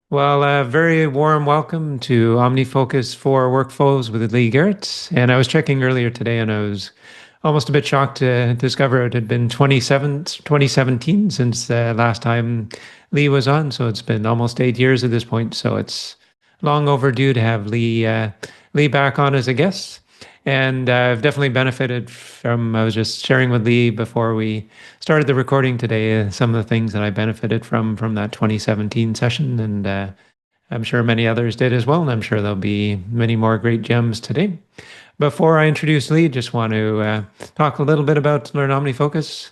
Well, a very warm welcome to OmniFocus for Workflows with Lee Garrett. And I was checking earlier today and I was almost a bit shocked to discover it had been 2017 since the last time Lee was on. So it's been almost 8 years at this point. So it's long overdue to have Lee back on as a guest. And I've definitely benefited from, I was just sharing with Lee before we started the recording today, some of the things that I benefited from that 2017 session. And I'm sure many others did as well. And I'm sure there'll be many more great gems today. Before I introduce Lee, just want to talk a little bit about Learn OmniFocus.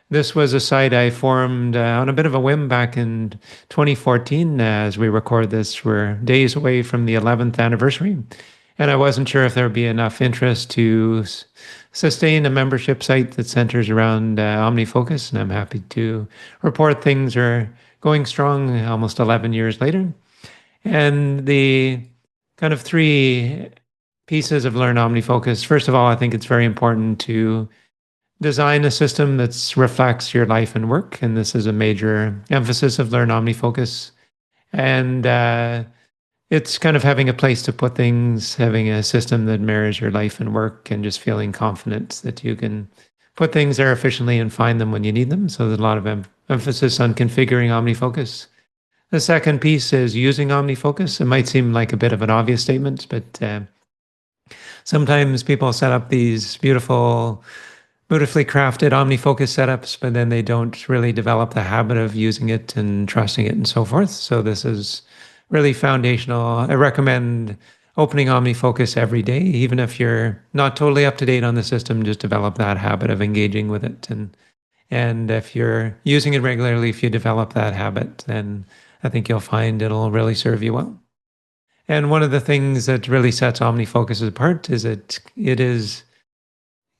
This was a site I formed on a bit of a whim back in 2014. As we record this, we're days away from the 11th anniversary. And I wasn't sure if there would be enough interest to sustain a membership site that centers around OmniFocus. And I'm happy to report things are going strong almost 11 years later. And the kind of three pieces of Learn OmniFocus. First of all, I think it's very important to design a system that reflects your life and work. And this is a major emphasis of Learn OmniFocus. And it's kind of having a place to put things, having a system that mirrors your life and work, and just feeling confident that you can put things there efficiently and find them when you need them. So there's a lot of emphasis on configuring OmniFocus. The second piece is using OmniFocus. It might seem like a bit of an obvious statement, but sometimes people set up these beautifully crafted OmniFocus setups, but then they don't really develop the habit of using it and trusting it and so forth. So this is really foundational. I recommend opening OmniFocus every day, even if you're not totally up to date on the system, just develop that habit of engaging with it. And if you're using it regularly, if you develop that habit, then I think you'll find it'll really serve you well. And one of the things that really sets OmniFocus apart is it is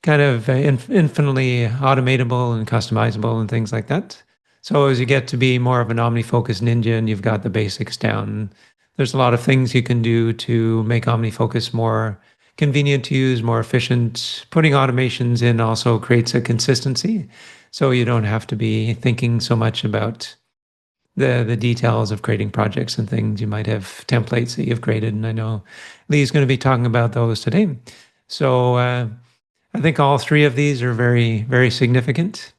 kind of infinitely automatable and customizable and things like that. So as you get to be more of an OmniFocus ninja and you've got the basics down, there's a lot of things you can do to make OmniFocus more convenient to use, more efficient. Putting automations in also creates a consistency. So you don't have to be thinking so much about the details of creating projects and things. You might have templates that you've created. And I know Lee's going to be talking about those today. So I think all three of these are very, very significant.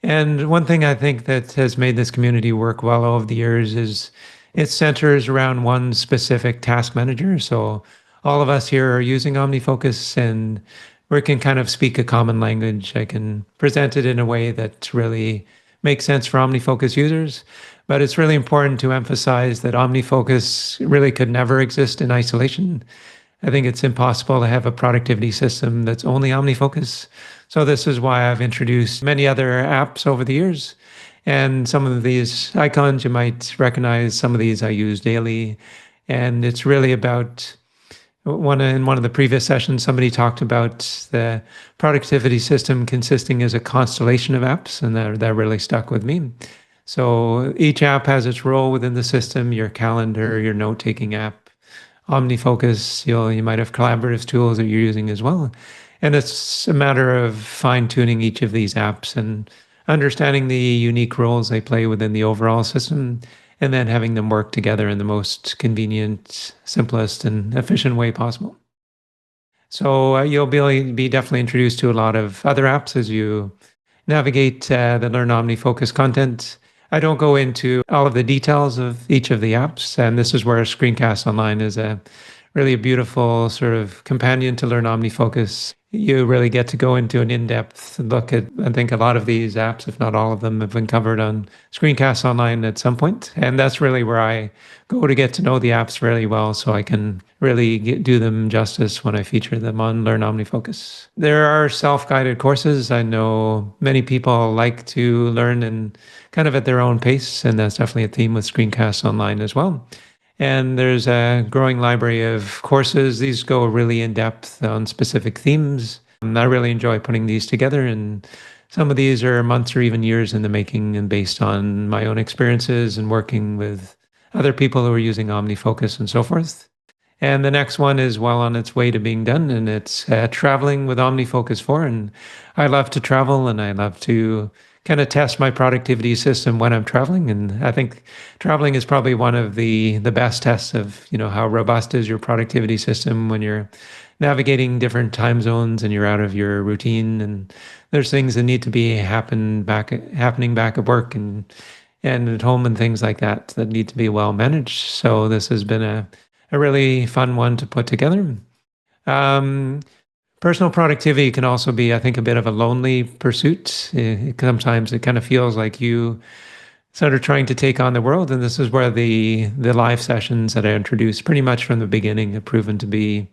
And one thing I think that has made this community work well over the years is it centers around one specific task manager. So all of us here are using OmniFocus and we can kind of speak a common language. I can present it in a way that really makes sense for OmniFocus users. But it's really important to emphasize that OmniFocus really could never exist in isolation. I think it's impossible to have a productivity system that's only OmniFocus. So this is why I've introduced many other apps over the years. And some of these icons you might recognize, some of these I use daily. And it's really about, in one of the previous sessions, somebody talked about the productivity system consisting as a constellation of apps, and that really stuck with me. So each app has its role within the system, your calendar, your note-taking app, OmniFocus, you might have collaborative tools that you're using as well. And it's a matter of fine-tuning each of these apps and understanding the unique roles they play within the overall system, and then having them work together in the most convenient, simplest, and efficient way possible. So you'll be definitely introduced to a lot of other apps as you navigate the Learn OmniFocus content. I don't go into all of the details of each of the apps, and this is where ScreenCastsONLINE is really a beautiful sort of companion to Learn OmniFocus. You really get to go into an in-depth look at, I think a lot of these apps, if not all of them, have been covered on ScreenCastsONLINE at some point. And that's really where I go to get to know the apps really well so I can really do them justice when I feature them on Learn OmniFocus. There are self-guided courses. I know many people like to learn and kind of at their own pace, and that's definitely a theme with ScreenCastsONLINE as well. And there's a growing library of courses. These go really in depth on specific themes. I really enjoy putting these together, and some of these are months or even years in the making and based on my own experiences and working with other people who are using OmniFocus and so forth. And the next one is well on its way to being done, and it's traveling with OmniFocus 4. And I love to travel and I love to kind of test my productivity system when I'm traveling. And I think traveling is probably one of the best tests of, how robust is your productivity system when you're navigating different time zones and you're out of your routine. And there's things that need to be happening back at work and at home and things like that need to be well managed. So this has been a really fun one to put together. Um, Personal productivity can also be, I think, a bit of a lonely pursuit. Sometimes it kind of feels like you sort of trying to take on the world. And this is where the live sessions that I introduced pretty much from the beginning have proven to be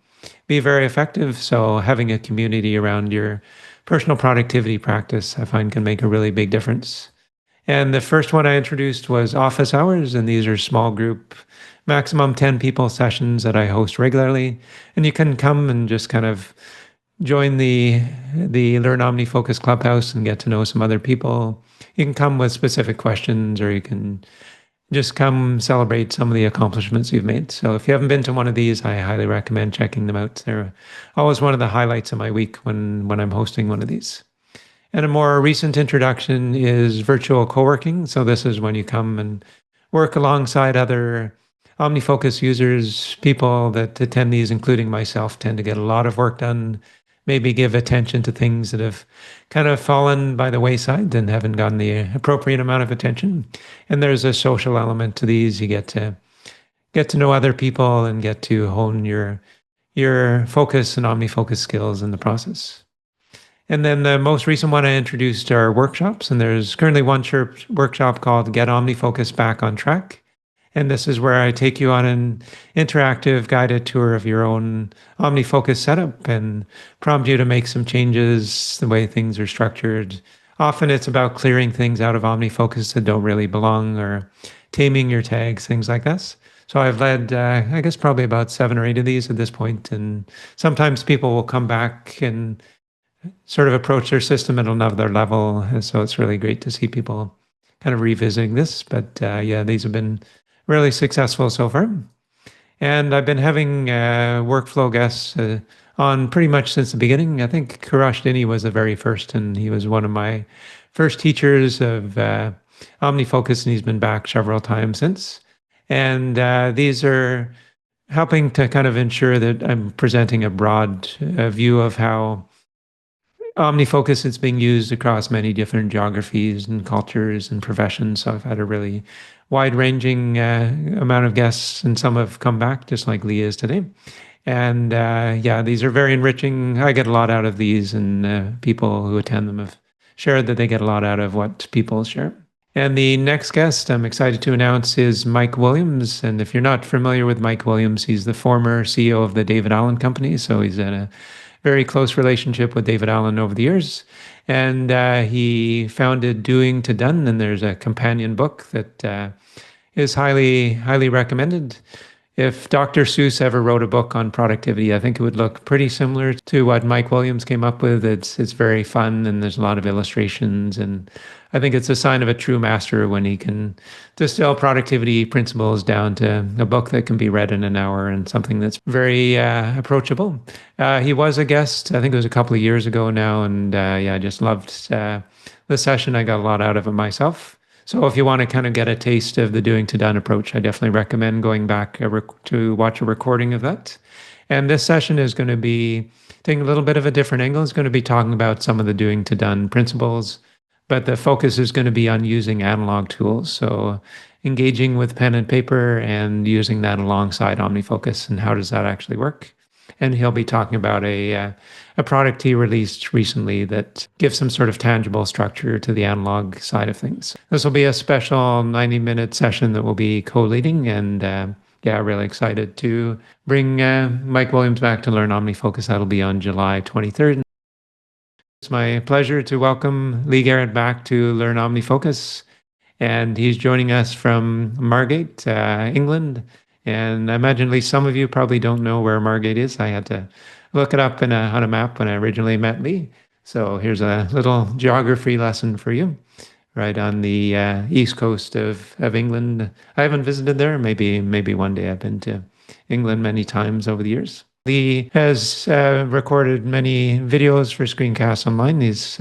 very effective. So having a community around your personal productivity practice, I find, can make a really big difference. And the first one I introduced was office hours, and these are small group, maximum 10 people sessions that I host regularly. And you can come and just kind of join the Learn OmniFocus Clubhouse and get to know some other people. You can come with specific questions, or you can just come celebrate some of the accomplishments you've made. So if you haven't been to one of these, I highly recommend checking them out. They're always one of the highlights of my week when I'm hosting one of these. And a more recent introduction is virtual co-working. So this is when you come and work alongside other OmniFocus users. People that attend these, including myself, tend to get a lot of work done, maybe give attention to things that have kind of fallen by the wayside and haven't gotten the appropriate amount of attention. And there's a social element to these. You get to know other people and get to hone your focus and OmniFocus skills in the process. And then the most recent one I introduced are workshops, and there's currently one workshop called Get OmniFocus Back on Track. And this is where I take you on an interactive guided tour of your own OmniFocus setup and prompt you to make some changes, the way things are structured. Often it's about clearing things out of OmniFocus that don't really belong, or taming your tags, things like this. So I've led, I guess, probably about 7 or 8 of these at this point. And sometimes people will come back and sort of approach their system at another level. And so it's really great to see people kind of revisiting this. But yeah, these have been really successful so far. And I've been having workflow guests on pretty much since the beginning. I think Kurash Dini was the very first, and he was one of my first teachers of OmniFocus, and he's been back several times since. And these are helping to kind of ensure that I'm presenting a broad view of how OmniFocus is being used across many different geographies and cultures and professions. So I've had a really wide-ranging amount of guests, and some have come back, just like Lee is today. And yeah, these are very enriching. I get a lot out of these, and people who attend them have shared that they get a lot out of what people share. And the next guest I'm excited to announce is Mike Williams. And if you're not familiar with Mike Williams, he's the former CEO of the David Allen Company. So he's in a very close relationship with David Allen over the years. And he founded Doing to Done, and there's a companion book that is highly, highly recommended. If Dr. Seuss ever wrote a book on productivity, I think it would look pretty similar to what Mike Williams came up with. It's very fun, and there's a lot of illustrations, and I think it's a sign of a true master when he can distill productivity principles down to a book that can be read in an hour, and something that's very approachable. He was a guest, I think it was a couple of years ago now, and yeah, I just loved the session. I got a lot out of it myself. So if you want to kind of get a taste of the Doing to Done approach, I definitely recommend going back to watch a recording of that. And this session is going to be taking a little bit of a different angle. It's going to be talking about some of the Doing to Done principles, but the focus is going to be on using analog tools. So engaging with pen and paper and using that alongside OmniFocus, and how does that actually work? And he'll be talking about a product he released recently that gives some sort of tangible structure to the analog side of things. This will be a special 90-minute session that we'll be co-leading, and yeah, really excited to bring Mike Williams back to Learn OmniFocus. That'll be on July 23rd. It's my pleasure to welcome Lee Garrett back to Learn OmniFocus, and he's joining us from Margate, England. And I imagine at least some of you probably don't know where Margate is. I had to look it up on a map when I originally met Lee. So here's a little geography lesson for you. Right on the east coast of England. I haven't visited there. Maybe one day. I've been to England many times over the years. Lee has recorded many videos for ScreenCastsONLINE. He's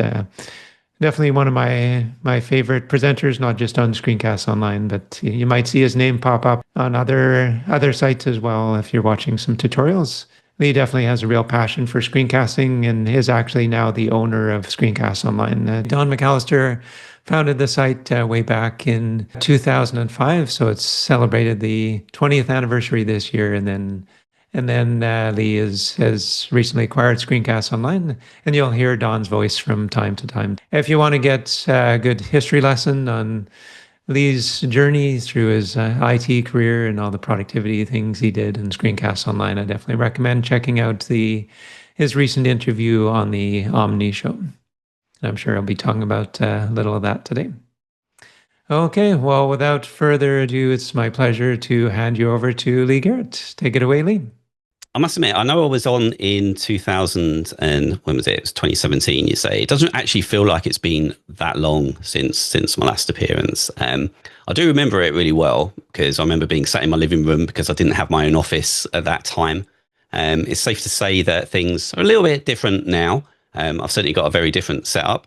Definitely one of my favorite presenters, not just on Screencasts Online, but you might see his name pop up on other sites as well if you're watching some tutorials. Lee definitely has a real passion for screencasting and is actually now the owner of Screencasts Online. Don McAllister founded the site way back in 2005, so it's celebrated the 20th anniversary this year, and then Lee has recently acquired Screencasts Online, and you'll hear Don's voice from time to time. If you want to get a good history lesson on Lee's journey through his IT career and all the productivity things he did in Screencasts Online, I definitely recommend checking out his recent interview on the Omni Show. I'm sure I'll be talking about a little of that today. Okay, well, without further ado, it's my pleasure to hand you over to Lee Garrett. Take it away, Lee. I must admit, I know I was on in 2000 and when was it? It was 2017, you say. It doesn't actually feel like it's been that long since my last appearance. I do remember it really well because I remember being sat in my living room because I didn't have my own office at that time. It's safe to say that things are a little bit different now. I've certainly got a very different setup.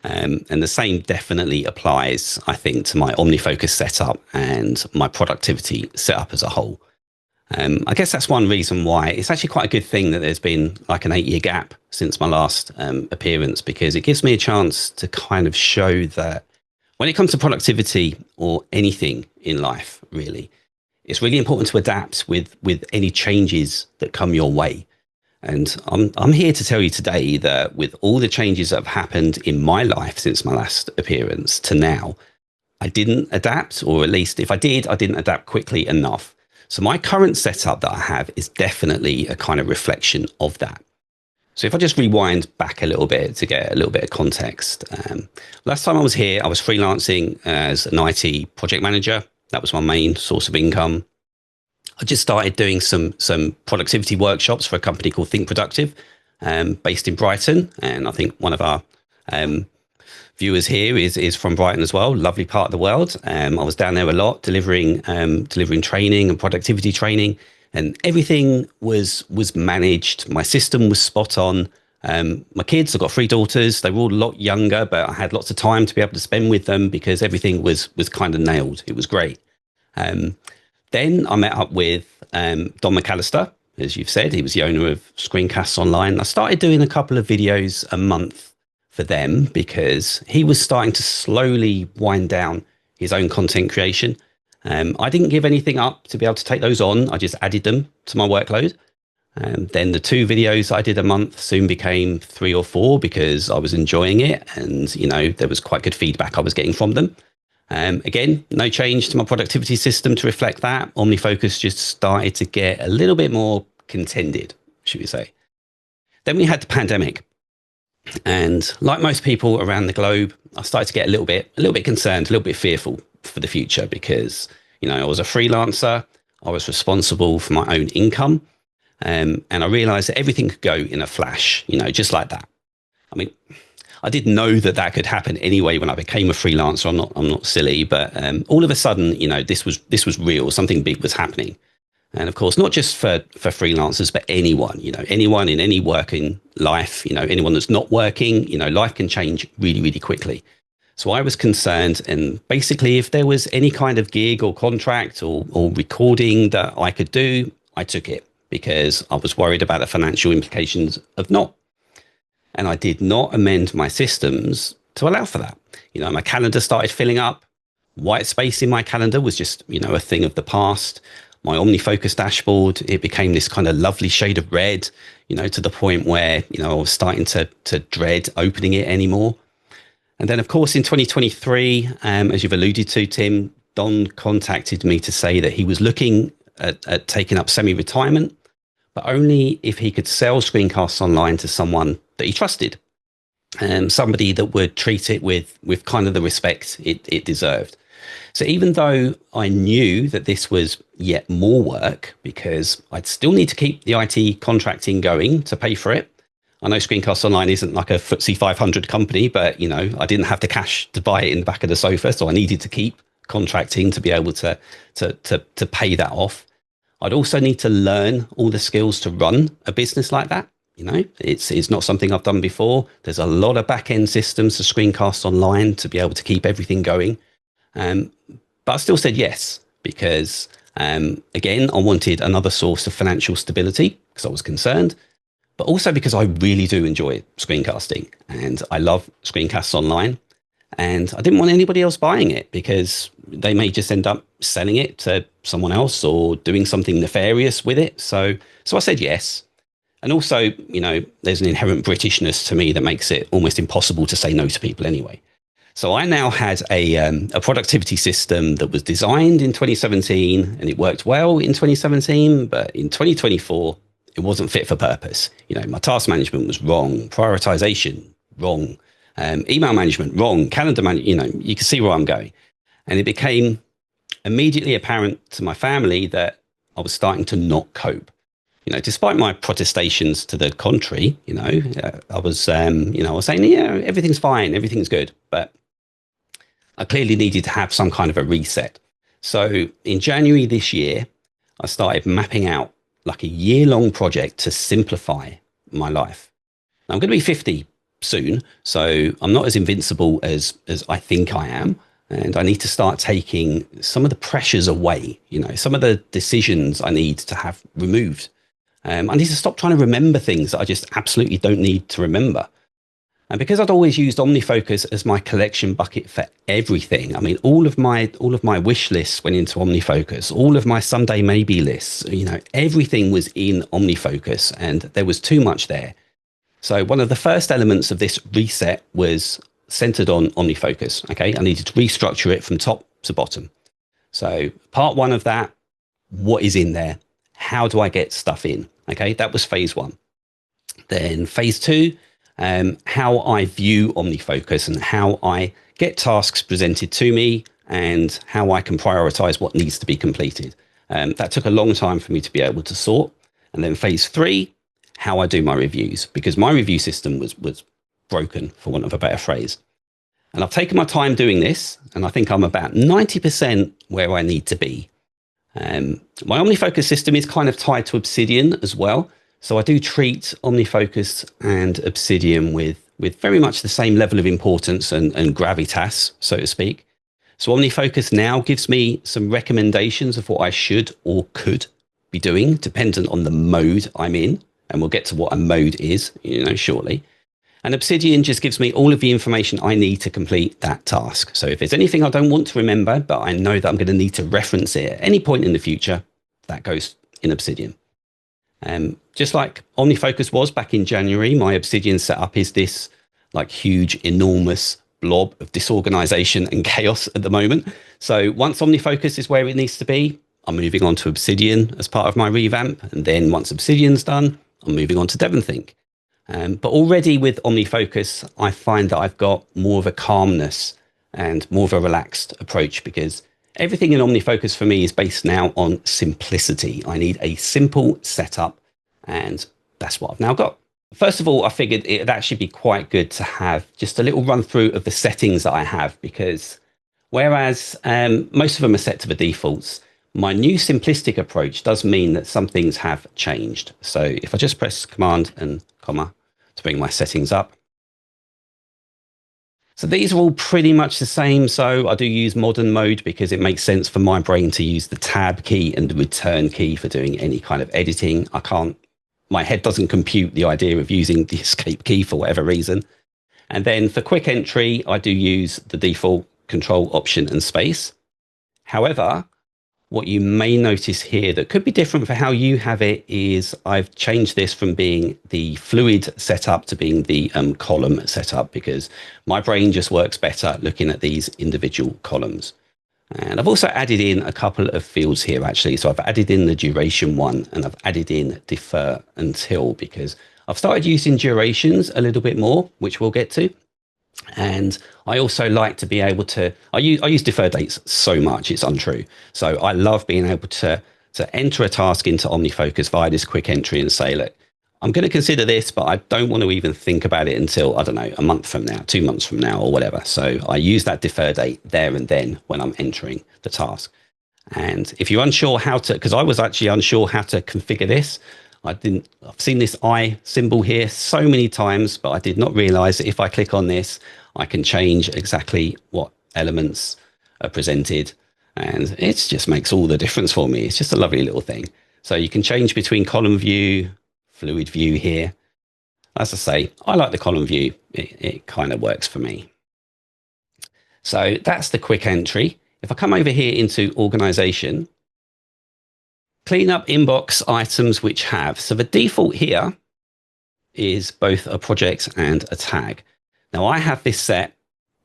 And the same definitely applies, I think, to my OmniFocus setup and my productivity setup as a whole. I guess that's one reason why it's actually quite a good thing that there's been like an 8-year gap since my last appearance, because it gives me a chance to kind of show that when it comes to productivity or anything in life, really, it's really important to adapt with any changes that come your way. And I'm here to tell you today that with all the changes that have happened in my life since my last appearance to now, I didn't adapt, or at least if I did, I didn't adapt quickly enough. So my current setup that I have is definitely a kind of reflection of that. So if I just rewind back a little bit to get a little bit of context. Last time I was here, I was freelancing as an IT project manager. That was my main source of income. I just started doing some productivity workshops for a company called Think Productive, based in Brighton. And I think one of our viewers here is from Brighton as well. Lovely part of the world. I was down there a lot, delivering training and productivity training, and everything was managed. My system was spot on. My kids, I've got 3 daughters. They were all a lot younger, but I had lots of time to be able to spend with them because everything was kind of nailed. It was great. Then I met up with Don McAllister, as you've said. He was the owner of ScreenCastsONLINE. I started doing a couple of videos a month for them because he was starting to slowly wind down his own content creation. I didn't give anything up to be able to take those on. I just added them to my workload. Then the 2 videos I did a month soon became 3 or 4 because I was enjoying it. And, you know, there was quite good feedback I was getting from them. Again, no change to my productivity system to reflect that. OmniFocus just started to get a little bit more contended, should we say. Then we had the pandemic. And like most people around the globe, I started to get a little bit concerned, a little bit fearful for the future because, you know, I was a freelancer. I was responsible for my own income. And I realized that everything could go in a flash, you know, just like that. I mean, I did know that could happen anyway when I became a freelancer. I'm not silly, but all of a sudden, you know, this was real. Something big was happening. And of course, not just for freelancers, but anyone, you know, anyone in any working life, you know, anyone that's not working, you know, life can change really, really quickly. So I was concerned. And basically, if there was any kind of gig or contract or recording that I could do, I took it because I was worried about the financial implications of not. And I did not amend my systems to allow for that. You know, my calendar started filling up. White space in my calendar was just, you know, a thing of the past. My OmniFocus dashboard, it became this kind of lovely shade of red, you know, to the point where, you know, I was starting to dread opening it anymore. And then, of course, in 2023, as you've alluded to, Tim, Don contacted me to say that he was looking at taking up semi-retirement, but only if he could sell ScreenCastsONLINE to someone that he trusted, somebody that would treat it with kind of the respect it deserved. So even though I knew that this was yet more work because I'd still need to keep the IT contracting going to pay for it. I know ScreenCastsONLINE isn't like a FTSE 500 company, but, you know, I didn't have the cash to buy it in the back of the sofa. So I needed to keep contracting to be able to pay that off. I'd also need to learn all the skills to run a business like that. You know, it's not something I've done before. There's a lot of back end systems to ScreenCastsONLINE to be able to keep everything going. But I still said yes because, again, I wanted another source of financial stability because I was concerned, but also because I really do enjoy screencasting and I love ScreenCastsONLINE. And I didn't want anybody else buying it because they may just end up selling it to someone else or doing something nefarious with it. So I said yes. And also, you know, there's an inherent Britishness to me that makes it almost impossible to say no to people anyway. So I now had a productivity system that was designed in 2017 and it worked well in 2017, but in 2024, it wasn't fit for purpose. You know, my task management was wrong, prioritization wrong, email management wrong, calendar management, you know, you can see where I'm going. And it became immediately apparent to my family that I was starting to not cope. You know, despite my protestations to the contrary, you know, I was saying, yeah, everything's fine, everything's good. But I clearly needed to have some kind of a reset. So in January this year, I started mapping out like a year-long project to simplify my life. Now, I'm going to be 50 soon, so I'm not as invincible as I think I am. And I need to start taking some of the pressures away, you know, some of the decisions I need to have removed. I need to stop trying to remember things that I just absolutely don't need to remember. And because I'd always used OmniFocus as my collection bucket for everything, I mean, all of my wish lists went into OmniFocus, all of my someday maybe lists, you know, everything was in OmniFocus and there was too much there. So one of the first elements of this reset was centered on OmniFocus. Okay, I needed to restructure it from top to bottom. So part one of that, what is in there? How do I get stuff in? Okay, that was phase one. Then phase two, how I view OmniFocus and how I get tasks presented to me and how I can prioritize what needs to be completed. That took a long time for me to be able to sort. And then phase three, how I do my reviews, because my review system was broken, for want of a better phrase. And I've taken my time doing this, and I think I'm about 90% where I need to be. My OmniFocus system is kind of tied to Obsidian as well. So I do treat OmniFocus and Obsidian with very much the same level of importance and gravitas, so to speak. So OmniFocus now gives me some recommendations of what I should or could be doing, dependent on the mode I'm in. And we'll get to what a mode is, you know, shortly. And Obsidian just gives me all of the information I need to complete that task. So if there's anything I don't want to remember, but I know that I'm going to need to reference it at any point in the future, that goes in Obsidian. Just like OmniFocus was back in January, my Obsidian setup is this like huge, enormous blob of disorganization and chaos at the moment. So once OmniFocus is where it needs to be, I'm moving on to Obsidian as part of my revamp. And then once Obsidian's done, I'm moving on to DevonThink. But already with OmniFocus, I find that I've got more of a calmness and more of a relaxed approach because everything in OmniFocus for me is based now on simplicity. I need a simple setup, and that's what I've now got. First of all, I figured it'd actually be quite good to have just a little run through of the settings that I have because whereas most of them are set to the defaults, my new simplistic approach does mean that some things have changed. So if I just press Command and comma to bring my settings up. So these are all pretty much the same. So I do use modern mode because it makes sense for my brain to use the tab key and the return key for doing any kind of editing. My head doesn't compute the idea of using the escape key for whatever reason. And then for quick entry, I do use the default Control, Option and Space. However, what you may notice here that could be different for how you have it is I've changed this from being the fluid setup to being the column setup because my brain just works better looking at these individual columns. And I've also added in a couple of fields here actually. So I've added in the duration one and I've added in defer until because I've started using durations a little bit more, which we'll get to. And I also like to be able to, I use defer dates so much, it's untrue. So I love being able to enter a task into OmniFocus via this quick entry and say, look, I'm going to consider this, but I don't want to even think about it until, I don't know, a month from now, 2 months from now or whatever. So I use that defer date there and then when I'm entering the task. And if you're unsure how to, because I was actually unsure how to configure this, I've seen this eye symbol here so many times, but I did not realize that if I click on this, I can change exactly what elements are presented. And it just makes all the difference for me. It's just a lovely little thing. So you can change between column view, fluid view here. As I say, I like the column view. It kind of works for me. So that's the quick entry. If I come over here into organization, clean up inbox items which have. So the default here is both a project and a tag. Now I have this set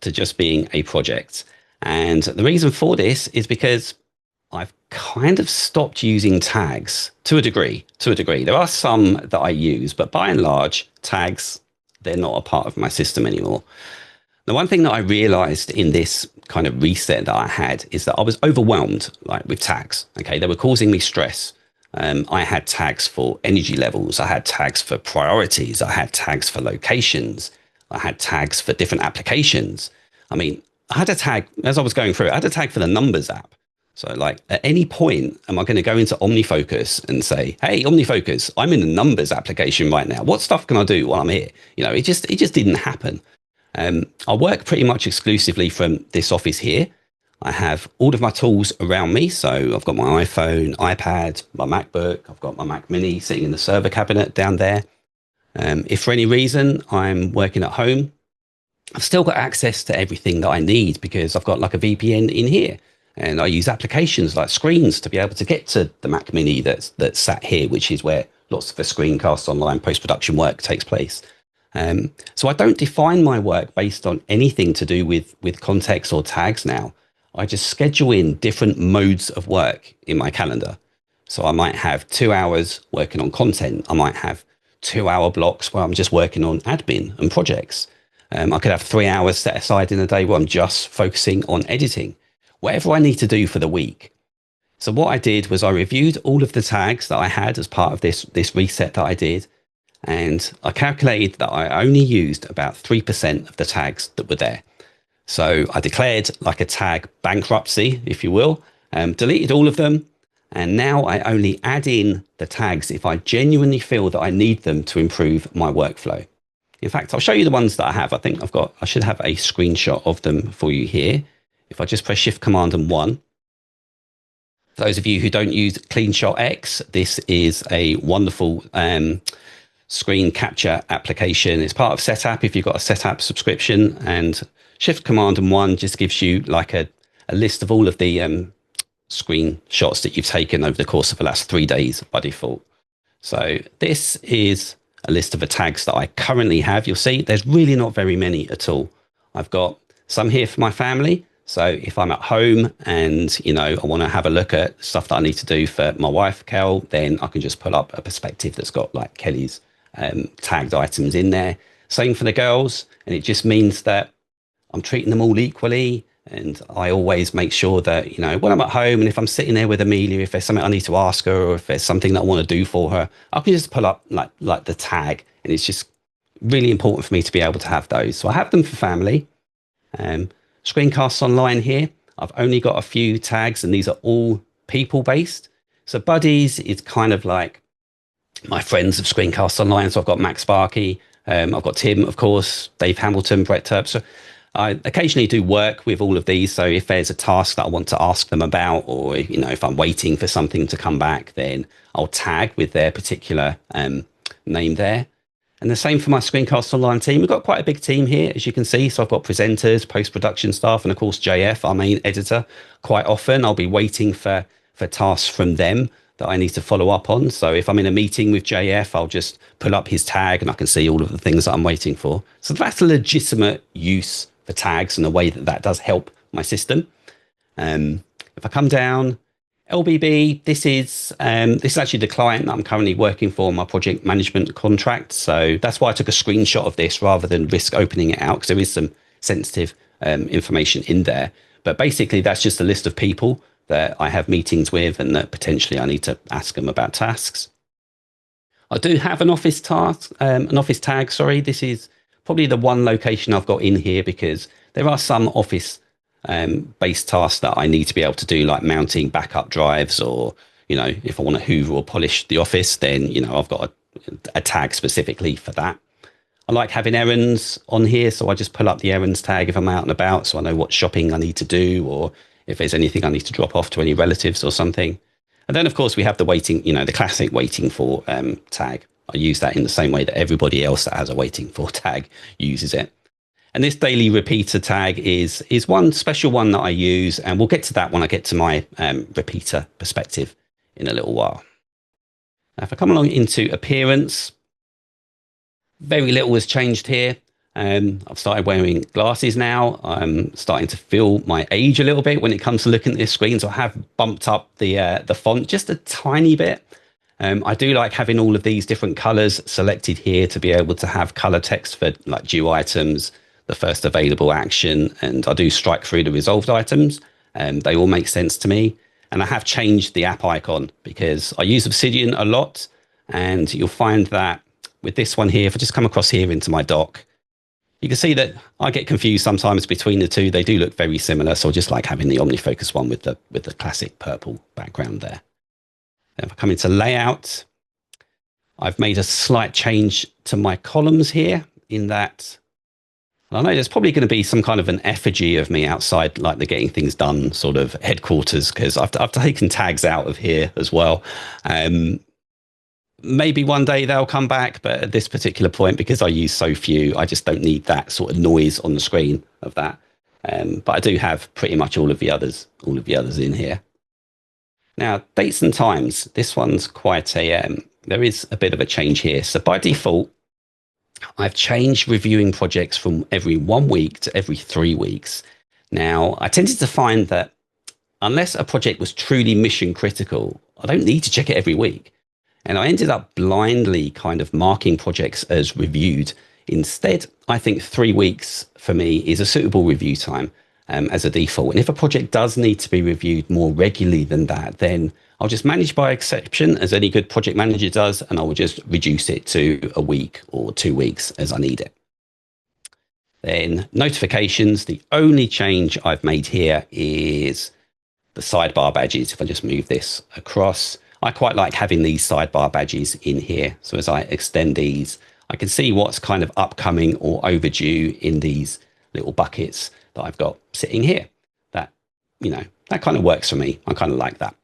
to just being a project. And the reason for this is because I've kind of stopped using tags to a degree. There are some that I use, but by and large, tags, they're not a part of my system anymore. The one thing that I realized in this kind of reset that I had is that I was overwhelmed with tags. Okay, they were causing me stress. I had tags for energy levels. I had tags for priorities. I had tags for locations. I had tags for different applications. I mean, I had a tag, as I was going through, I had a tag for the numbers app. So at any point, am I going to go into OmniFocus and say, hey, OmniFocus, I'm in the numbers application right now. What stuff can I do while I'm here? It just didn't happen. I work pretty much exclusively from this office here. I have all of my tools around me. So I've got my iPhone, iPad, my MacBook. I've got my Mac Mini sitting in the server cabinet down there. If for any reason I'm working at home, I've still got access to everything that I need because I've got like a VPN in here. And I use applications like Screens to be able to get to the Mac Mini that's sat here, which is where lots of the ScreenCastsONLINE post-production work takes place. So I don't define my work based on anything to do with context or tags now. I just schedule in different modes of work in my calendar. So I might have 2 hours working on content. I might have 2-hour blocks where I'm just working on admin and projects. I could have 3 hours set aside in a day where I'm just focusing on editing, whatever I need to do for the week. So what I did was I reviewed all of the tags that I had as part of this reset that I did. And I calculated that I only used about 3% of the tags that were there. So I declared like a tag bankruptcy, if you will, deleted all of them. And now I only add in the tags if I genuinely feel that I need them to improve my workflow. In fact, I'll show you the ones that I have. I should have a screenshot of them for you here. If I just press Shift Command and 1. For those of you who don't use CleanShot X, this is a wonderful screen capture application. It's part of Setapp if you've got a Setapp subscription, and Shift Command and 1 just gives you like a list of all of the screenshots that you've taken over the course of the last 3 days by default. So this is a list of the tags that I currently have. You'll see there's really not very many at all. I've got some here for my family. So if I'm at home and, I want to have a look at stuff that I need to do for my wife, Kel, then I can just pull up a perspective that's got like Kelly's tagged items in there. Same for the girls. And it just means that I'm treating them all equally. And I always make sure that, when I'm at home and if I'm sitting there with Amelia, if there's something I need to ask her or if there's something that I want to do for her, I can just pull up like the tag. And it's just really important for me to be able to have those. So I have them for family. ScreenCastsONLINE here. I've only got a few tags and these are all people-based. So buddies is kind of like my friends of ScreenCastsONLINE. So I've got Max Sparky. I've got Tim, of course, Dave Hamilton, Brett Terp. So I occasionally do work with all of these. So if there's a task that I want to ask them about, or, if I'm waiting for something to come back, then I'll tag with their particular name there. And the same for my ScreenCastsONLINE team. We've got quite a big team here, as you can see. So I've got presenters, post-production staff, and of course, JF, our main editor. Quite often I'll be waiting for tasks from them that I need to follow up on. So if I'm in a meeting with JF, I'll just pull up his tag and I can see all of the things that I'm waiting for. So that's a legitimate use for tags and a way that does help my system. If I come down, LBB, this is actually the client that I'm currently working for on my project management contract. So that's why I took a screenshot of this rather than risk opening it out, because there is some sensitive information in there. But basically, that's just a list of people that I have meetings with and that potentially I need to ask them about tasks. I do have an office tag. Sorry, this is probably the one location I've got in here because there are some office based tasks that I need to be able to do, like mounting backup drives or, You know, if I want to hoover or polish the office, then, you know, I've got a tag specifically for that. I like having errands on here, so I just pull up the errands tag if I'm out and about, so I know what shopping I need to do, or if there's anything I need to drop off to any relatives or something. And then, of course, we have the waiting, you know, the classic waiting for tag. I use that in the same way that everybody else that has a waiting for tag uses it. And this daily repeater tag is one special one that I use, and we'll get to that when I get to my repeater perspective in a little while. Now, if I come along into appearance, very little has changed here. I've started wearing glasses now. I'm starting to feel my age a little bit when it comes to looking at this screen. So I have bumped up the font just a tiny bit. I do like having all of these different colors selected here to be able to have color text for like due items, the first available action, and I do strike through the resolved items. They all make sense to me. And I have changed the app icon because I use Obsidian a lot, and you'll find that with this one here, if I just come across here into my dock, you can see that I get confused sometimes between the two. They do look very similar, so I just like having the OmniFocus one with the classic purple background there. And if I come into layout, I've made a slight change to my columns here in that I know there's probably going to be some kind of an effigy of me outside, like the getting things done sort of headquarters, because I've taken tags out of here as well. Maybe one day they'll come back, but at this particular point, because I use so few, I just don't need that sort of noise on the screen of that. But I do have pretty much all of the others in here. Now, dates and times. This one's quite a, there is a bit of a change here. So by default, I've changed reviewing projects from every 1 week to every 3 weeks. Now, I tended to find that unless a project was truly mission critical, I don't need to check it every week. And I ended up blindly kind of marking projects as reviewed. Instead, I think 3 weeks for me is a suitable review time as a default. And if a project does need to be reviewed more regularly than that, then I'll just manage by exception, as any good project manager does, and I will just reduce it to a week or 2 weeks as I need it. Then notifications, the only change I've made here is the sidebar badges. If I just move this across, I quite like having these sidebar badges in here. So as I extend these, I can see what's kind of upcoming or overdue in these little buckets that I've got sitting here. That, you know, that kind of works for me. I kind of like that.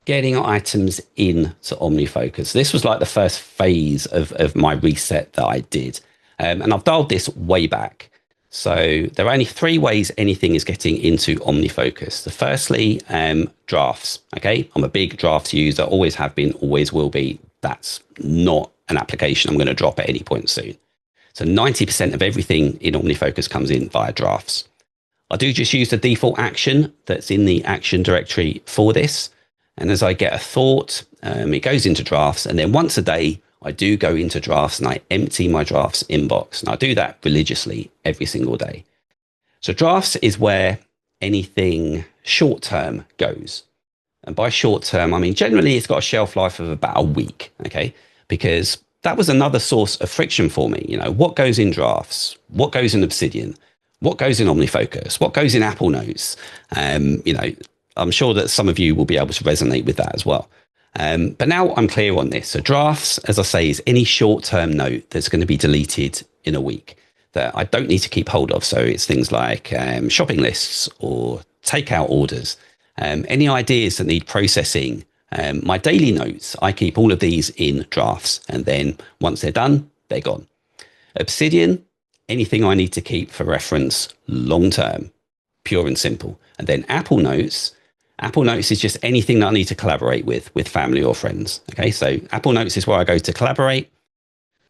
Getting items into OmniFocus. This was like the first phase of my reset that I did. And I've dialed this way back. So there are only 3 ways anything is getting into OmniFocus. The firstly, drafts. Okay, I'm a big drafts user, always have been, always will be. That's not an application I'm going to drop at any point soon. So 90% of everything in OmniFocus comes in via drafts. I do just use the default action that's in the action directory for this. And as I get a thought, it goes into drafts. And then once a day, I do go into drafts and I empty my drafts inbox. And I do that religiously every single day. So drafts is where anything short term goes. And by short term, I mean, generally it's got a shelf life of about a week. Okay. Because that was another source of friction for me. You know, what goes in drafts? What goes in Obsidian? What goes in OmniFocus? What goes in Apple Notes? You know, I'm sure that some of you will be able to resonate with that as well. But now I'm clear on this. So drafts, as I say, is any short-term note that's going to be deleted in a week that I don't need to keep hold of. So it's things like shopping lists or takeout orders, any ideas that need processing. My daily notes, I keep all of these in drafts. And then once they're done, they're gone. Obsidian, anything I need to keep for reference long-term, pure and simple. And then Apple Notes is just anything that I need to collaborate with family or friends. Okay, so Apple Notes is where I go to collaborate.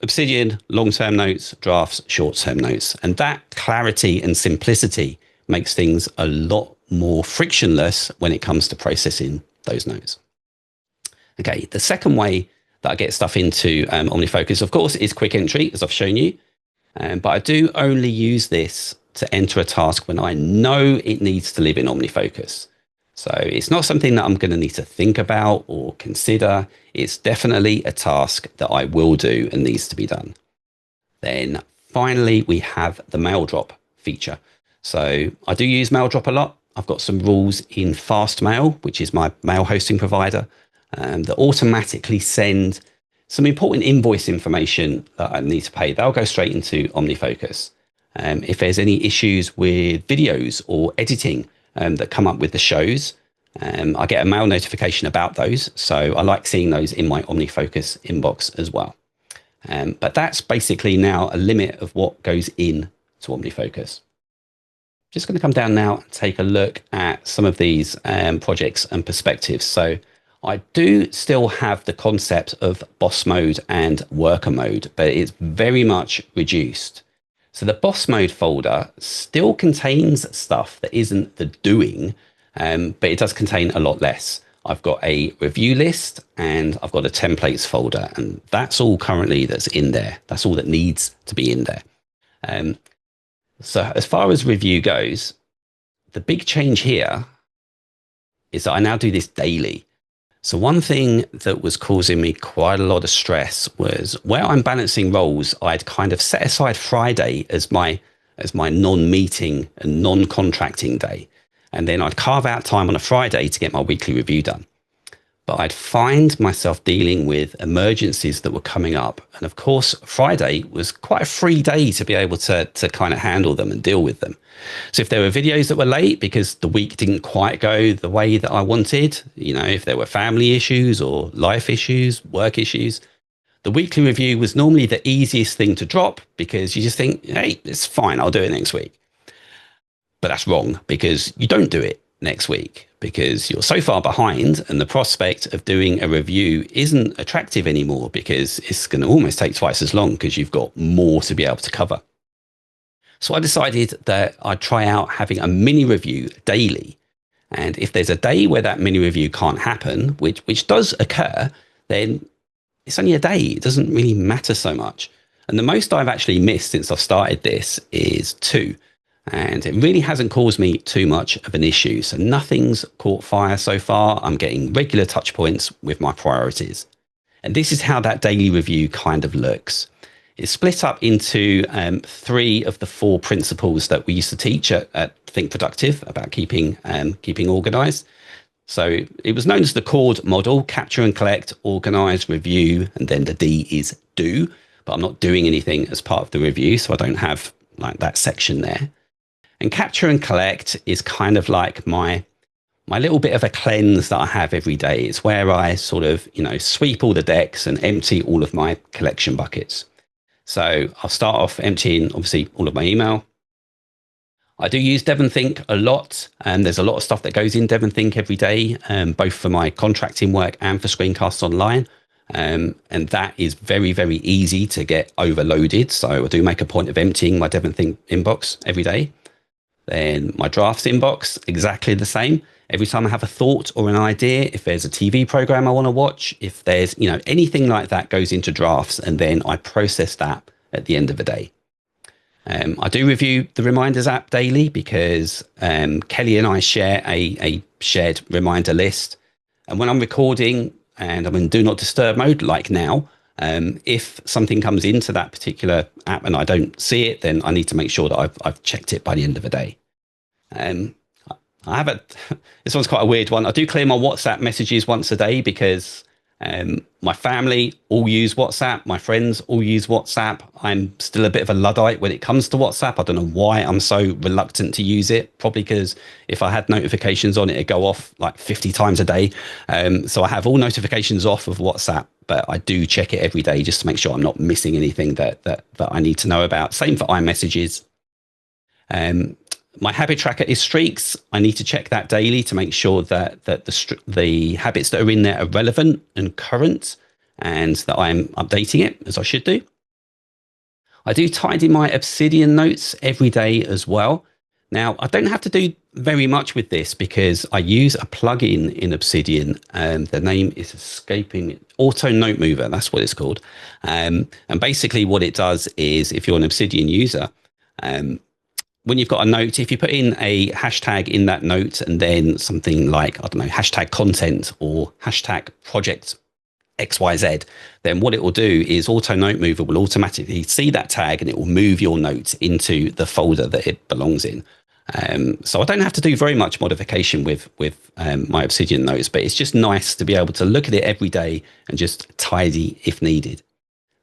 Obsidian, long-term notes, drafts, short-term notes. And that clarity and simplicity makes things a lot more frictionless when it comes to processing those notes. Okay, the second way that I get stuff into OmniFocus, of course, is quick entry, as I've shown you. But I do only use this to enter a task when I know it needs to live in OmniFocus. So it's not something that I'm going to need to think about or consider. It's definitely a task that I will do and needs to be done. Then finally, we have the mail drop feature. So I do use mail drop a lot. I've got some rules in Fastmail, which is my mail hosting provider. that automatically send some important invoice information that I need to pay. They'll go straight into OmniFocus. If there's any issues with videos or editing that come up with the shows, I get a mail notification about those. So I like seeing those in my OmniFocus inbox as well. But that's basically now a limit of what goes in to OmniFocus. Just going to come down now and take a look at some of these projects and perspectives. So I do still have the concept of boss mode and worker mode, but it's very much reduced. So the boss mode folder still contains stuff that isn't the doing, but it does contain a lot less. I've got a review list and I've got a templates folder, and that's all currently that's in there. That's all that needs to be in there. So as far as review goes, the big change here is that I now do this daily. So one thing that was causing me quite a lot of stress was where I'm balancing roles, I'd kind of set aside Friday as my non-meeting and non-contracting day. And then I'd carve out time on a Friday to get my weekly review done. But I'd find myself dealing with emergencies that were coming up. And of course, Friday was quite a free day to be able to kind of handle them and deal with them. So if there were videos that were late because the week didn't quite go the way that I wanted, you know, if there were family issues or life issues, work issues, the weekly review was normally the easiest thing to drop because you just think, hey, it's fine, I'll do it next week. But that's wrong, because you don't do it next week because you're so far behind, and the prospect of doing a review isn't attractive anymore because it's going to almost take twice as long because you've got more to be able to cover. So I decided that I'd try out having a mini review daily. And if there's a day where that mini review can't happen, which does occur, then it's only a day. It doesn't really matter so much. And the most I've actually missed since I've started this is 2. And it really hasn't caused me too much of an issue. So nothing's caught fire so far. I'm getting regular touch points with my priorities. And this is how that daily review kind of looks. It's split up into 3 of the 4 principles that we used to teach at Think Productive about keeping organized. So it was known as the CORD model: capture and collect, organize, review, and then the D is do. But I'm not doing anything as part of the review, so I don't have like that section there. And capture and collect is kind of like my little bit of a cleanse that I have every day. It's where I sort of, sweep all the decks and empty all of my collection buckets. So I'll start off emptying, obviously, all of my email. I do use DevonThink a lot, and there's a lot of stuff that goes in DevonThink every day, both for my contracting work and for ScreenCastsONLINE. And that is very, very easy to get overloaded. So I do make a point of emptying my DevonThink inbox every day. Then my drafts inbox, exactly the same. Every time I have a thought or an idea, if there's a TV program I want to watch, if there's, anything like that goes into drafts, and then I process that at the end of the day. I do review the reminders app daily because Kelly and I share a shared reminder list. And when I'm recording and I'm in do not disturb mode, like now, if something comes into that particular app and I don't see it, then I need to make sure that I've checked it by the end of the day. This one's quite a weird one. I do clear my WhatsApp messages once a day because my family all use WhatsApp. My friends all use WhatsApp. I'm still a bit of a Luddite when it comes to WhatsApp. I don't know why I'm so reluctant to use it. Probably because if I had notifications on it, it'd go off like 50 times a day. So I have all notifications off of WhatsApp, but I do check it every day just to make sure I'm not missing anything that I need to know about. Same for iMessages. My habit tracker is streaks. I need to check that daily to make sure that the habits that are in there are relevant and current, and that I'm updating it as I should do. I do tidy my Obsidian notes every day as well. Now, I don't have to do very much with this because I use a plugin in Obsidian, and the name is escaping me. Auto Note Mover, that's what it's called. And basically what it does is, if you're an Obsidian user, when you've got a note, if you put in a hashtag in that note and then something like, I don't know, hashtag content or hashtag project XYZ, then what it will do is Auto Note Mover will automatically see that tag and it will move your note into the folder that it belongs in. So I don't have to do very much modification with my Obsidian notes, but it's just nice to be able to look at it every day and just tidy if needed.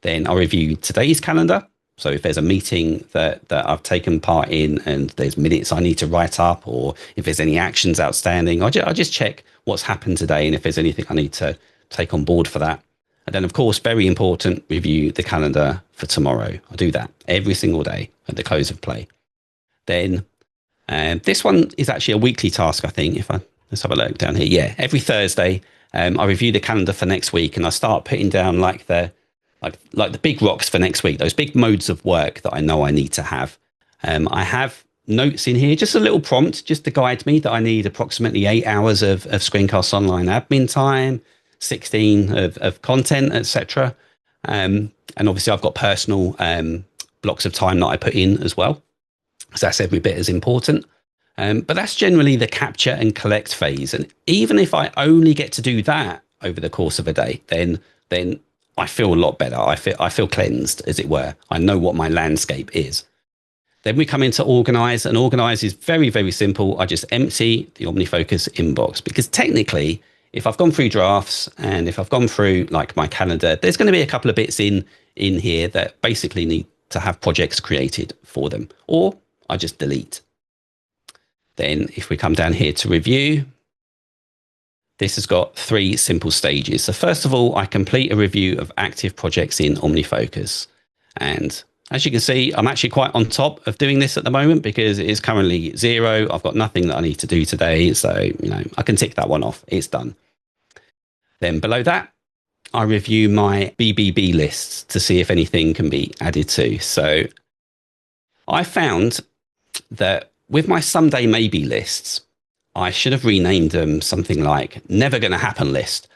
Then I'll review today's calendar. So if there's a meeting that I've taken part in and there's minutes I need to write up, or if there's any actions outstanding, I just check what's happened today and if there's anything I need to take on board for that. And then, of course, very important, review the calendar for tomorrow. I do that every single day at the close of play. Then this one is actually a weekly task, I think. Let's have a look down here. Yeah, every Thursday, I review the calendar for next week and I start putting down like the big rocks for next week, those big modes of work that I know I need to have. I have notes in here, just a little prompt just to guide me that I need approximately 8 hours of ScreenCastsONLINE admin time, 16 of content, etc. And obviously I've got personal blocks of time that I put in as well. So that's every bit as important. But that's generally the capture and collect phase. And even if I only get to do that over the course of a day, then I feel a lot better. I feel cleansed, as it were. I know what my landscape is. Then we come into organize, and organize is very, very simple. I just empty the OmniFocus inbox, because technically, if I've gone through drafts and if I've gone through like my calendar, there's going to be a couple of bits in here that basically need to have projects created for them, or I just delete. Then if we come down here to review, this has got 3 simple stages. So first of all, I complete a review of active projects in OmniFocus. And as you can see, I'm actually quite on top of doing this at the moment because it is currently 0. I've got nothing that I need to do today. So, I can tick that one off. It's done. Then below that, I review my BBB lists to see if anything can be added to. So I found that with my someday maybe lists, I should have renamed them something like never going to happen list,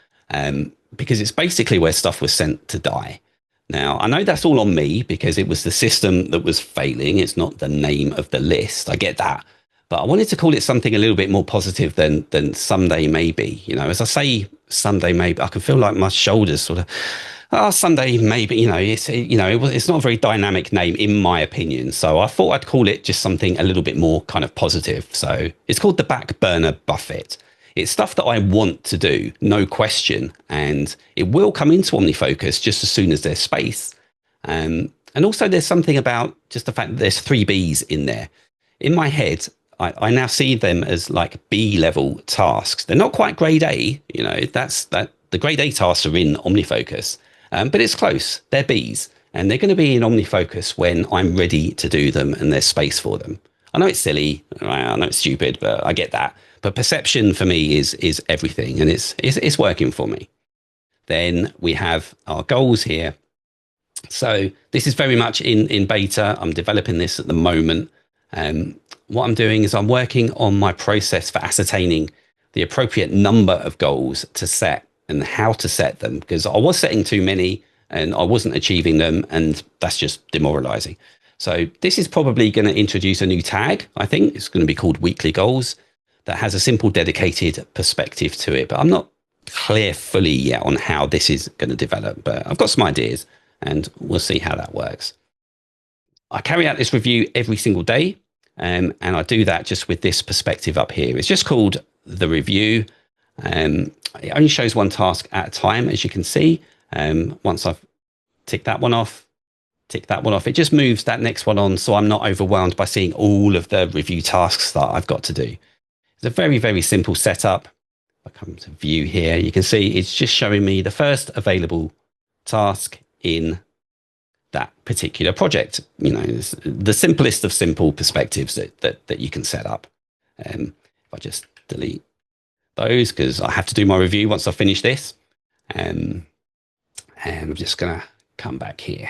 because it's basically where stuff was sent to die. Now, I know that's all on me because it was the system that was failing. It's not the name of the list. I get that. But I wanted to call it something a little bit more positive than someday maybe. As I say someday maybe, I can feel like my shoulders sort of, someday maybe, it's not a very dynamic name in my opinion. So I thought I'd call it just something a little bit more kind of positive. So it's called the back burner buffet. It's stuff that I want to do, no question. And it will come into OmniFocus just as soon as there's space. And also there's something about just the fact that there's 3 Bs in there. In my head, I now see them as like B level tasks. They're not quite grade A, the grade A tasks are in OmniFocus, but it's close. They're Bs, and they're going to be in OmniFocus when I'm ready to do them and there's space for them. I know it's silly, I know it's stupid, but I get that. But perception for me is everything, and it's working for me. Then we have our goals here. So this is very much in beta. I'm developing this at the moment. What I'm doing is I'm working on my process for ascertaining the appropriate number of goals to set and how to set them, because I was setting too many and I wasn't achieving them, and that's just demoralizing. So this is probably going to introduce a new tag. I think it's going to be called weekly goals, that has a simple dedicated perspective to it. But I'm not clear fully yet on how this is going to develop, but I've got some ideas and we'll see how that works. I carry out this review every single day, and I do that just with this perspective up here. It's just called the review. It only shows one task at a time, as you can see. Once I've ticked that one off, it just moves that next one on, so I'm not overwhelmed by seeing all of the review tasks that I've got to do. It's a very, very simple setup. I come to view here, you can see it's just showing me the first available task in that particular project. It's the simplest of simple perspectives that you can set up. If I just delete those, because I have to do my review once I finish this. And I'm just going to come back here.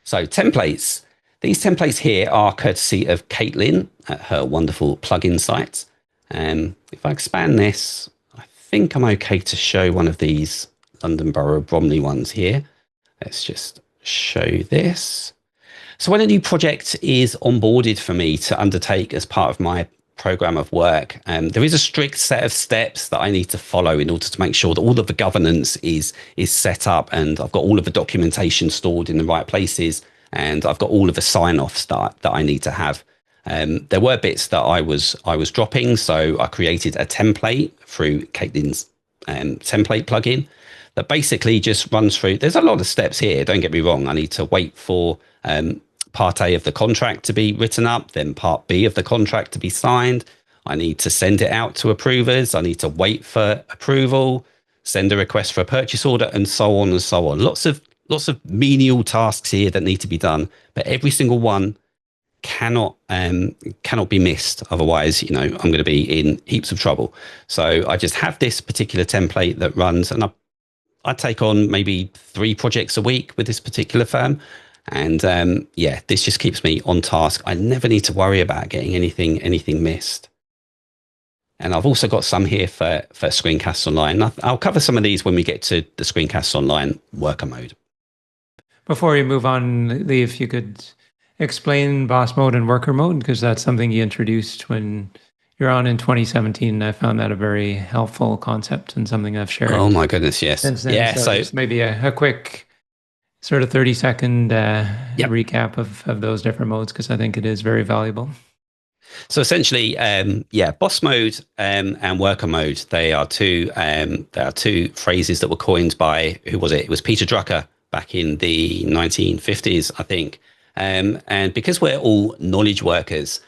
So templates. These templates here are courtesy of Kaitlin at her wonderful plugin site. If I expand this, I think I'm okay to show one of these London Borough Bromley ones here. Let's just show this. So when a new project is onboarded for me to undertake as part of my program of work, there is a strict set of steps that I need to follow in order to make sure that all of the governance is set up, and I've got all of the documentation stored in the right places, and I've got all of the sign-offs that I need to have. There were bits that I was dropping, so I created a template through Kaitlin's template plugin that basically just runs through. There's a lot of steps here. Don't get me wrong. I need to wait for part A of the contract to be written up, then part B of the contract to be signed. I need to send it out to approvers. I need to wait for approval, send a request for a purchase order, and so on and so on. Lots of menial tasks here that need to be done, but every single one cannot be missed. Otherwise, I'm going to be in heaps of trouble. So I just have this particular template that runs, and I take on maybe 3 projects a week with this particular firm. And this just keeps me on task. I never need to worry about getting anything missed. And I've also got some here for ScreenCastsONLINE. I'll cover some of these when we get to the ScreenCastsONLINE worker mode. Before we move on, Lee, if you could explain boss mode and worker mode, because that's something you introduced when you're on in 2017. I found that a very helpful concept and something I've shared. Oh my goodness, yes. Since then. Yeah, so just maybe a quick sort of 30-second recap of those different modes, because I think it is very valuable. So essentially, boss mode and worker mode, they are two phrases that were coined by, who was it? It was Peter Drucker back in the 1950s, I think. And because we're all knowledge workers,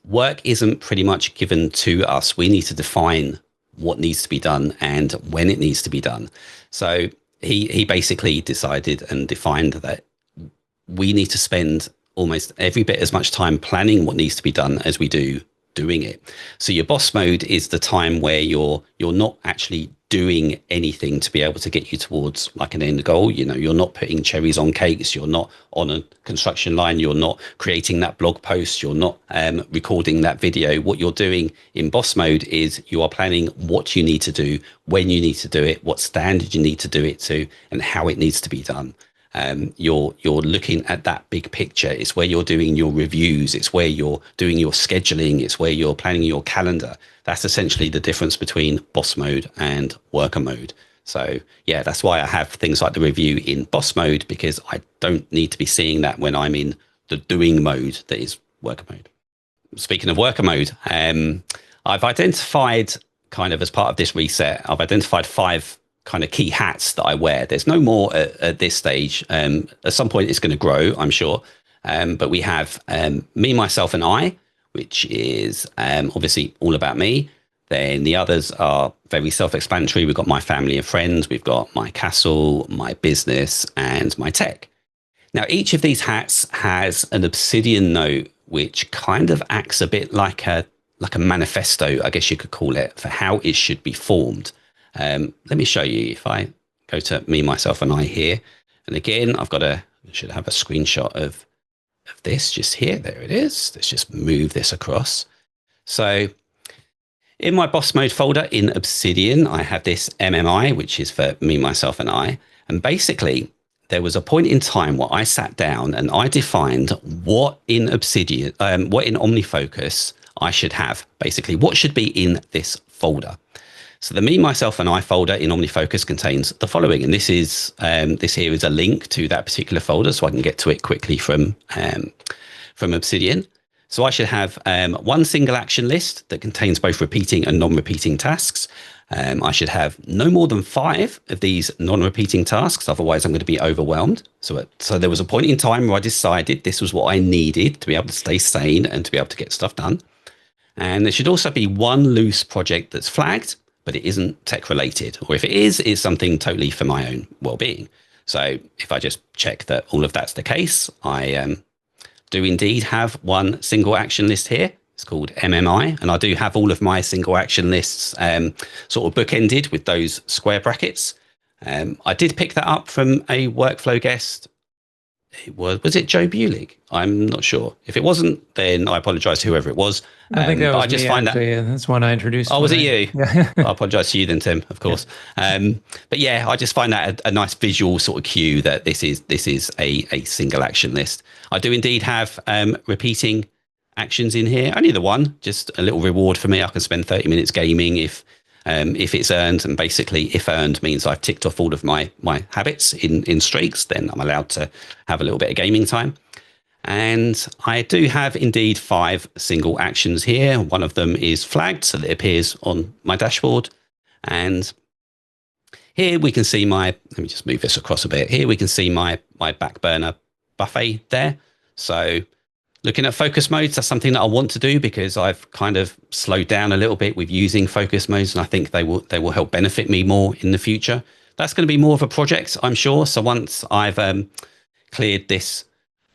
work isn't pretty much given to us. We need to define what needs to be done and when it needs to be done. So he basically decided and defined that we need to spend almost every bit as much time planning what needs to be done as we do doing it. So your boss mode is the time where you're not actually doing anything to be able to get you towards like an end goal. You're not putting cherries on cakes. You're not on a construction line. You're not creating that blog post. You're not recording that video. What you're doing in boss mode is you are planning what you need to do, when you need to do it, what standard you need to do it to, and how it needs to be done. You're looking at that big picture. It's where you're doing your reviews. It's where you're doing your scheduling. It's where you're planning your calendar. That's essentially the difference between boss mode and worker mode. So yeah, that's why I have things like the review in boss mode, because I don't need to be seeing that when I'm in the doing mode that is worker mode. Speaking of worker mode, I've identified, kind of as part of this reset, I've identified 5 kind of key hats that I wear. There's no more at this stage. At some point it's going to grow, I'm sure. But we have me, myself, and I, which is obviously all about me. Then the others are very self-explanatory. We've got my family and friends. We've got my castle, my business, and my tech. Now, each of these hats has an Obsidian note, which kind of acts a bit like a manifesto, I guess you could call it, for how it should be formed. Let me show you. If I go to me, myself, and I here, and again, should have a screenshot of this just here. There it is. Let's just move this across. So in my boss mode folder in Obsidian, I have this MMI, which is for me, myself, and I. And basically, there was a point in time where I sat down and I defined what in Obsidian, what in OmniFocus I should have. Basically, what should be in this folder. So the me, myself, and I folder in OmniFocus contains the following, and this here is a link to that particular folder, so I can get to it quickly from Obsidian. So I should have one single action list that contains both repeating and non-repeating tasks. I should have no more than 5 of these non-repeating tasks, otherwise I'm going to be overwhelmed. So there was a point in time where I decided this was what I needed to be able to stay sane and to be able to get stuff done. And there should also be one loose project that's flagged, but it isn't tech related, or if it is, it's something totally for my own well-being. So if I just check that all of that's the case, I do indeed have one single action list here. It's called MMI, and I do have all of my single action lists sort of bookended with those square brackets. I did pick that up from a workflow guest. Was it Joe Bulig? I'm not sure. If it wasn't, then I apologize to whoever it was. I think that was me, actually. That's one I introduced. Oh, was it you? Yeah. I apologize to you then, Tim, of course. Yeah. But yeah, I just find that a nice visual sort of cue that this is a single action list. I do indeed have repeating actions in here. Only the one, just a little reward for me. I can spend 30 minutes gaming if it's earned, and basically if earned means I've ticked off all of my habits in streaks, then I'm allowed to have a little bit of gaming time. And I do have indeed 5 single actions here. One of them is flagged so that it appears on my dashboard. And here we can see let me just move this across a bit. Here we can see my back burner buffet there. So looking at focus modes, that's something that I want to do because I've kind of slowed down a little bit with using focus modes, and I think they will help benefit me more in the future. That's going to be more of a project, I'm sure. So once I've cleared this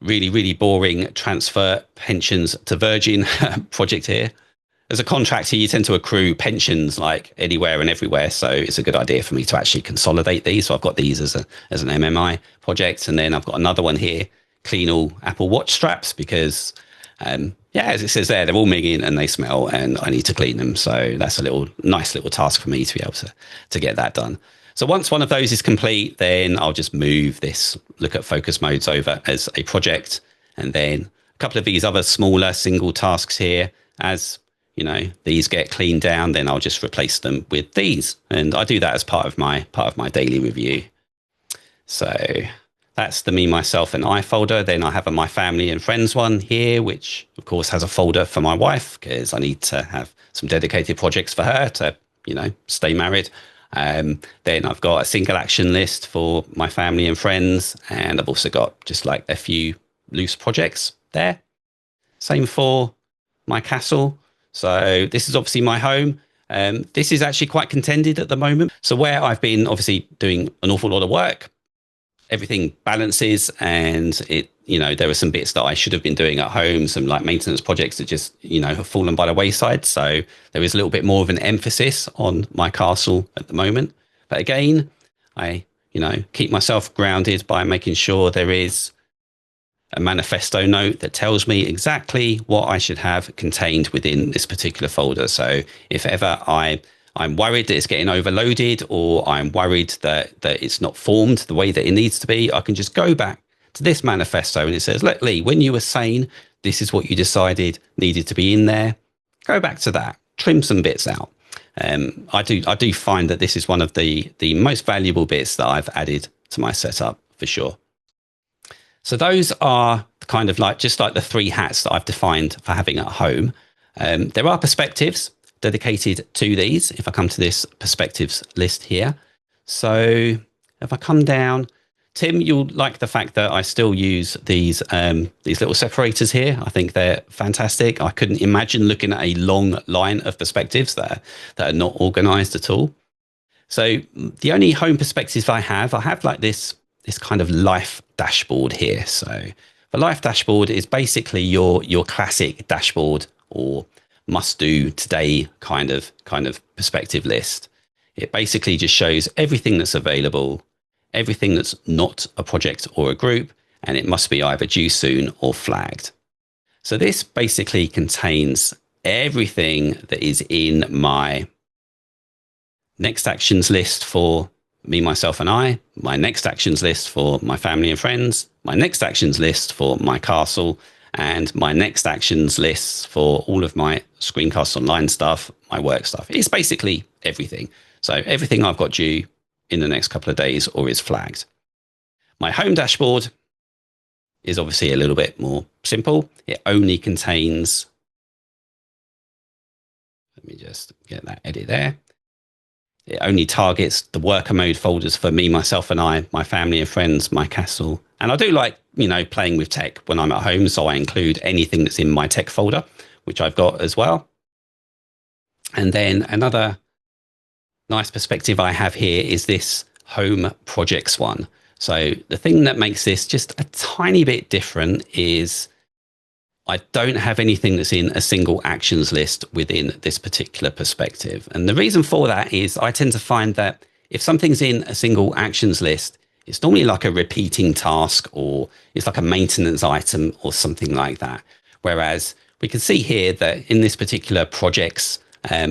really, really boring transfer pensions to Virgin project here, as a contractor, you tend to accrue pensions like anywhere and everywhere. So it's a good idea for me to actually consolidate these. So I've got these as an MMI project. And then I've got another one here, clean all Apple Watch straps, because as it says there, they're all minging and they smell and I need to clean them. So that's a nice little task for me to be able to get that done. So once one of those is complete, then I'll just move this look at focus modes over as a project. And then a couple of these other smaller single tasks here, as these get cleaned down, then I'll just replace them with these. And I do that as part of my daily review. So that's the me, myself, and I folder. Then I have a my family and friends one here, which of course has a folder for my wife because I need to have some dedicated projects for her to, stay married. Then I've got a single action list for my family and friends. And I've also got just like a few loose projects there. Same for my castle. So this is obviously my home. This is actually quite contended at the moment. So where I've been obviously doing an awful lot of work, everything balances, and there are some bits that I should have been doing at home, some like maintenance projects that just, have fallen by the wayside. So there is a little bit more of an emphasis on my castle at the moment. But again, I, keep myself grounded by making sure there is a manifesto note that tells me exactly what I should have contained within this particular folder. So if ever I'm worried that it's getting overloaded, or I'm worried that it's not formed the way that it needs to be, I can just go back to this manifesto and it says, look, Lee, when you were sane, this is what you decided needed to be in there. Go back to that, trim some bits out. I do find that this is one of the most valuable bits that I've added to my setup for sure. So those are kind of just like the 3 hats that I've defined for having at home. There are perspectives dedicated to these. If I come to this perspectives list here. So if I come down, Tim, you'll like the fact that I still use these little separators here. I think they're fantastic. I couldn't imagine looking at a long line of perspectives that are not organized at all. So the only home perspectives I have like this kind of life dashboard here. So the life dashboard is basically your classic dashboard or must do today kind of perspective list. It basically just shows everything that's available, everything that's not a project or a group, and it must be either due soon or flagged. So this basically contains everything that is in my next actions list for me, myself, and I, my next actions list for my family and friends, my next actions list for my castle, and my next actions lists for all of my ScreenCastsONLINE stuff, my work stuff. It's basically everything. So everything I've got due in the next couple of days or is flagged. My home dashboard is obviously a little bit more simple. It only contains, let me just get that edit there. It only targets the worker mode folders for me, myself, and I, my family and friends, my castle. And I do like, playing with tech when I'm at home. So I include anything that's in my tech folder, which I've got as well. And then another nice perspective I have here is this home projects one. So the thing that makes this just a tiny bit different is I don't have anything that's in a single actions list within this particular perspective. And the reason for that is I tend to find that if something's in a single actions list, it's normally like a repeating task or it's like a maintenance item or something like that. Whereas we can see here that in this particular projects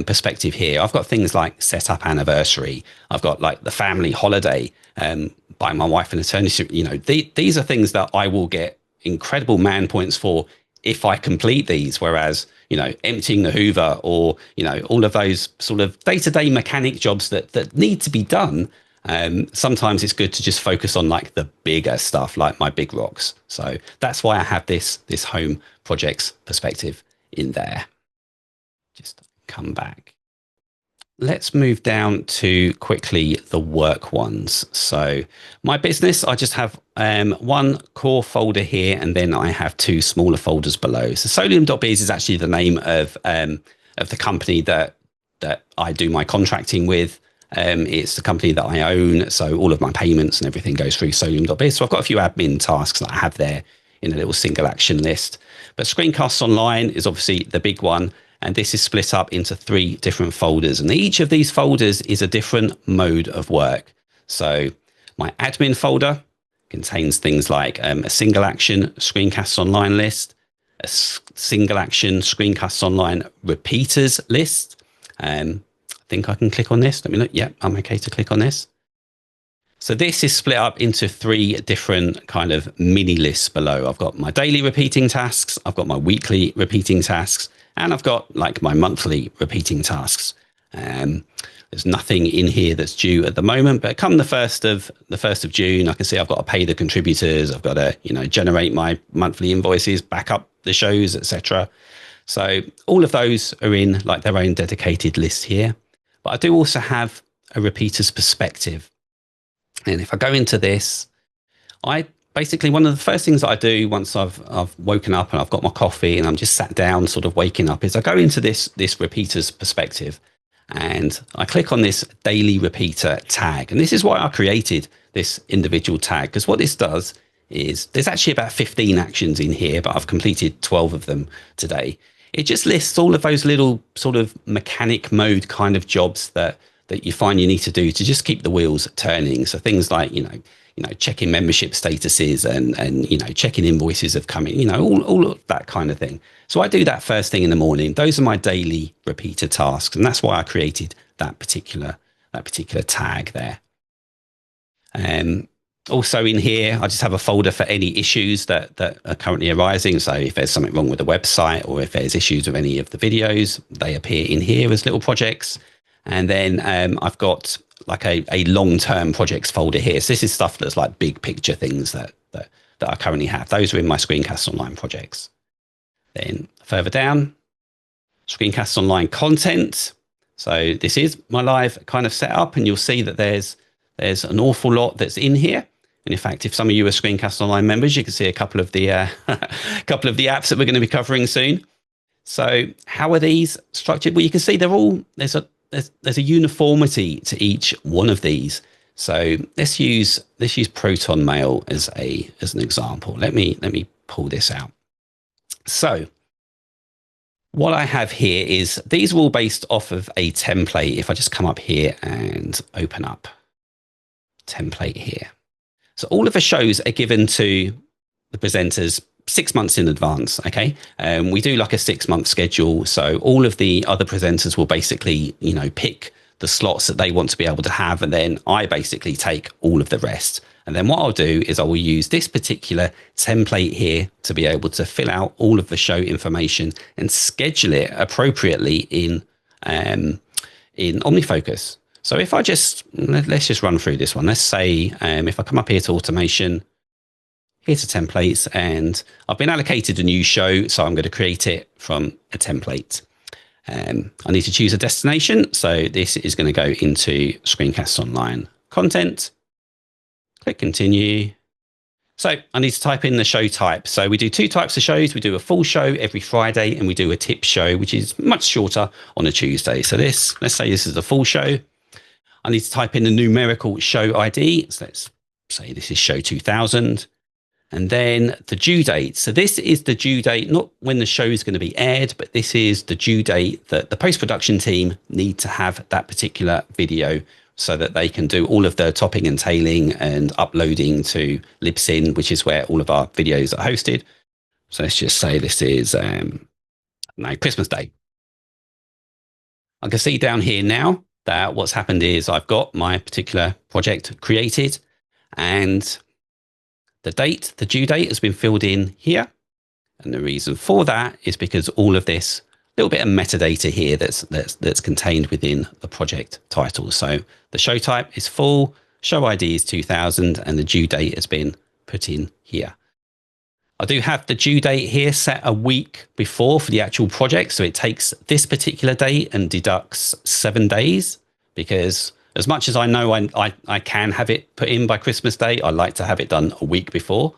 perspective here, I've got things like setup anniversary. I've got like the family holiday, buying my wife an eternity. These are things that I will get incredible man points for if I complete these, whereas, emptying the Hoover or, all of those sort of day-to-day mechanic jobs that need to be done, Sometimes it's good to just focus on like the bigger stuff, like my big rocks. So that's why I have this home projects perspective in there. Just come back. Let's move down to quickly the work ones. So my business, I just have one core folder here, and then I have two smaller folders below. So solium.biz is actually the name of the company that I do my contracting with. It's the company that I own, so all of my payments and everything goes through solium.biz. So I've got a few admin tasks that I have there in a little single action list. But ScreenCastsONLINE is obviously the big one. And this is split up into 3 different folders. And each of these folders is a different mode of work. So my admin folder contains things like a single action ScreenCastsONLINE list, a single action ScreenCastsONLINE repeaters list. I think I can click on this. Let me look. Yep, I'm okay to click on this. So this is split up into 3 different kind of mini lists below. I've got my daily repeating tasks. I've got my weekly repeating tasks. And I've got like my monthly repeating tasks. There's nothing in here that's due at the moment, but come the 1st of June, I can see I've got to pay the contributors. I've got to, generate my monthly invoices, back up the shows, etc. So all of those are in like their own dedicated list here. But I do also have a repeaters perspective. And if I go into this, basically, one of the first things that I do once I've woken up and I've got my coffee and I'm just sat down, sort of waking up, is I go into this repeaters perspective, and I click on this daily repeater tag. And this is why I created this individual tag, because what this does is there's actually about 15 actions in here, but I've completed 12 of them today. It just lists all of those little sort of mechanic mode kind of jobs that you find you need to do to just keep the wheels turning. So things like, checking membership statuses and checking invoices have come in, all of that kind of thing. So I do that first thing in the morning. Those are my daily repeater tasks. And that's why I created that particular tag there. Also in here, I just have a folder for any issues that are currently arising. So if there's something wrong with the website, or if there's issues with any of the videos, they appear in here as little projects. And then I've got like a long-term projects folder here. So this is stuff that's like big picture things that I currently have. Those are in my ScreenCastsONLINE projects. Then further down, ScreenCastsONLINE content. So this is my live kind of setup, and you'll see that there's an awful lot that's in here. And in fact, if some of you are ScreenCastsONLINE members, you can see a couple of the couple of the apps that we're going to be covering soon. So how are these structured? Well, you can see they're all there's a uniformity to each one of these. So let's use Proton Mail as an example. Let me pull this out. So what I have here is these are all based off of a template. If I just come up here and open up template here. So all of the shows are given to the presenters 6 months in advance. Okay. We do like a 6-month schedule. So all of the other presenters will basically, pick the slots that they want to be able to have. And then I basically take all of the rest. And then what I'll do is I will use this particular template here to be able to fill out all of the show information and schedule it appropriately in OmniFocus. So if let's just run through this one. Let's say if I come up here to automation, here to templates, and I've been allocated a new show, so I'm going to create it from a template. I need to choose a destination. So this is going to go into ScreenCastsONLINE content. Click continue. So I need to type in the show type. So we do 2 types of shows. We do a full show every Friday, and we do a tip show, which is much shorter on a Tuesday. So let's say this is a full show. I need to type in the numerical show ID. So let's say this is show 2000. And then the due date. So this is the due date, not when the show is going to be aired, but this is the due date that the post-production team need to have that particular video so that they can do all of the topping and tailing and uploading to Libsyn, which is where all of our videos are hosted. So let's just say this is Christmas Day. I can see down here now that what's happened is I've got my particular project created, and the due date has been filled in here. And the reason for that is because all of this little bit of metadata here that's contained within the project title. So the show type is full, show ID is 2000, and the due date has been put in here. I do have the due date here set a week before for the actual project. So it takes this particular date and deducts 7 days, because as much as I know I can have it put in by Christmas Day, I like to have it done a week before.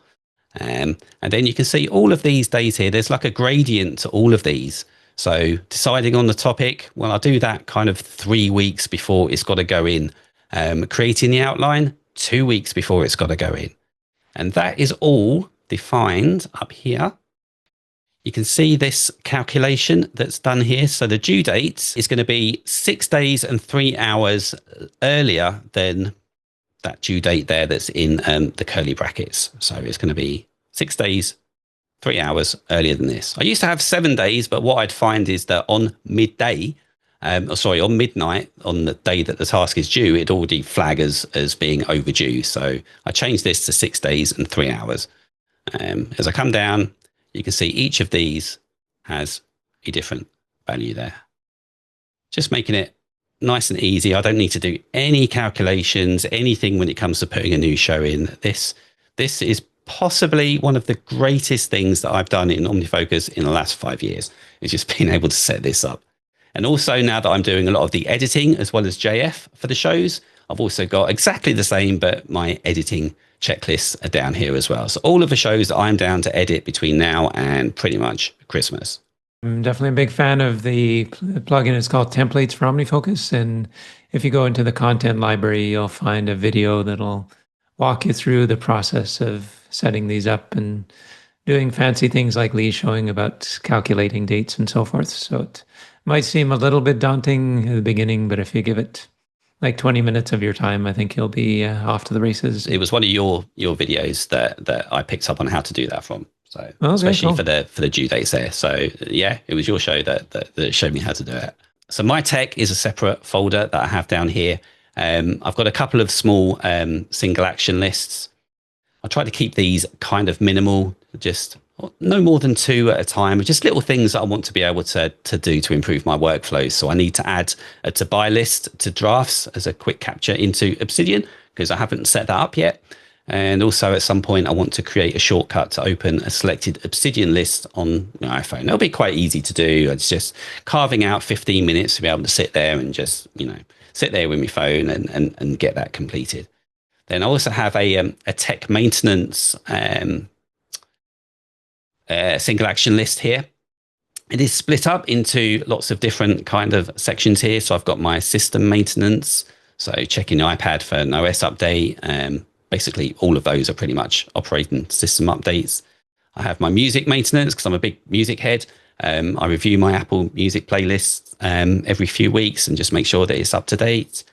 And then you can see all of these days here. There's like a gradient to all of these. So deciding on the topic, well, I'll do that kind of 3 weeks before it's got to go in. Creating the outline, 2 weeks before it's got to go in. And that is all defined up here. You can see this calculation that's done here. So the due date is going to be 6 days and 3 hours earlier than that due date there that's in the curly brackets. So it's going to be 6 days, 3 hours earlier than this. I used to have 7 days, but what I'd find is that on midday, on midnight, on the day that the task is due, it already flag as being overdue. So I changed this to 6 days and 3 hours. As I come down, you can see each of these has a different value there. Just making it nice and easy. I don't need to do any calculations, anything when it comes to putting a new show in. This is possibly one of the greatest things that I've done in OmniFocus in the last 5 years, is just being able to set this up. And also now that I'm doing a lot of the editing as well as JF for the shows, I've also got exactly the same, but my editing checklists are down here as well. So all of the shows that I'm down to edit between now and pretty much Christmas. I'm definitely a big fan of the plugin. It's called Templates for OmniFocus. And if you go into the content library, you'll find a video that'll walk you through the process of setting these up and doing fancy things like Lee showing about calculating dates and so forth. So it might seem a little bit daunting at the beginning, but if you give it like 20 minutes of your time, I think you'll be off to the races. It was one of your videos that I picked up on how to do that from. So okay, especially cool. for the due dates there. So yeah, it was your show that showed me how to do it. So my tech is a separate folder that I have down here. I've got a couple of small single action lists. I try to keep these kind of minimal, just no more than 2 at a time, just little things that I want to be able to do to improve my workflows. So I need to add a to buy list to drafts as a quick capture into Obsidian, because I haven't set that up yet. And also at some point I want to create a shortcut to open a selected Obsidian list on my iPhone. It'll be quite easy to do. It's just carving out 15 minutes to be able to sit there and just, sit there with my phone and get that completed. Then I also have a tech maintenance single action list here. It is split up into lots of different kind of sections here. So I've got my system maintenance, so checking the iPad for an OS update. Basically, all of those are pretty much operating system updates. I have my music maintenance because I'm a big music head. I review my Apple Music playlist every few weeks and just make sure that it's up to date.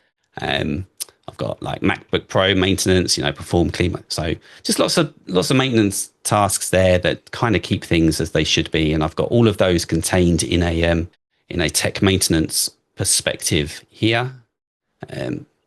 I've got like MacBook Pro maintenance, perform clean. So just lots of maintenance tasks there that kind of keep things as they should be. And I've got all of those contained in a tech maintenance perspective here.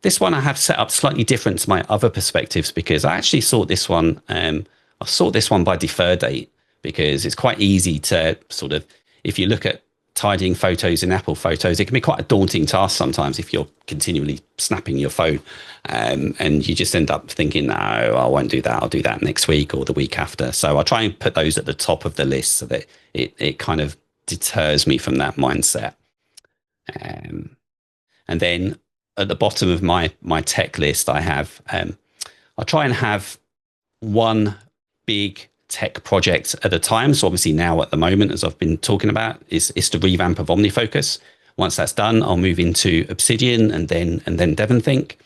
This one I have set up slightly different to my other perspectives, because I actually sort this one. I sort this one by defer date, because it's quite easy to sort of, if you look at tidying photos in Apple Photos, it can be quite a daunting task sometimes if you're continually snapping your phone, and you just end up thinking, no, I won't do that. I'll do that next week or the week after. So I try and put those at the top of the list so that it kind of deters me from that mindset. And then at the bottom of my tech list, I have, I try and have one big tech project at a time. So obviously now at the moment, as I've been talking about, is the revamp of OmniFocus. Once that's done, I'll move into Obsidian and then DevonThink.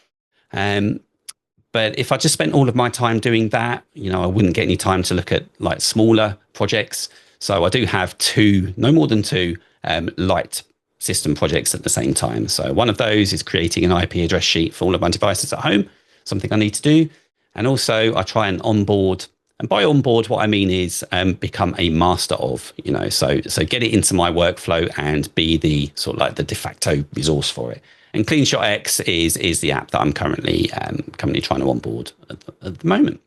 But if I just spent all of my time doing that, I wouldn't get any time to look at like smaller projects. So I do have no more than two light system projects at the same time. So one of those is creating an IP address sheet for all of my devices at home, something I need to do. And also I try and onboard. And by onboard, what I mean is become a master of, so get it into my workflow and be the sort of like the de facto resource for it. And CleanShot X is the app that I'm currently trying to onboard at the moment.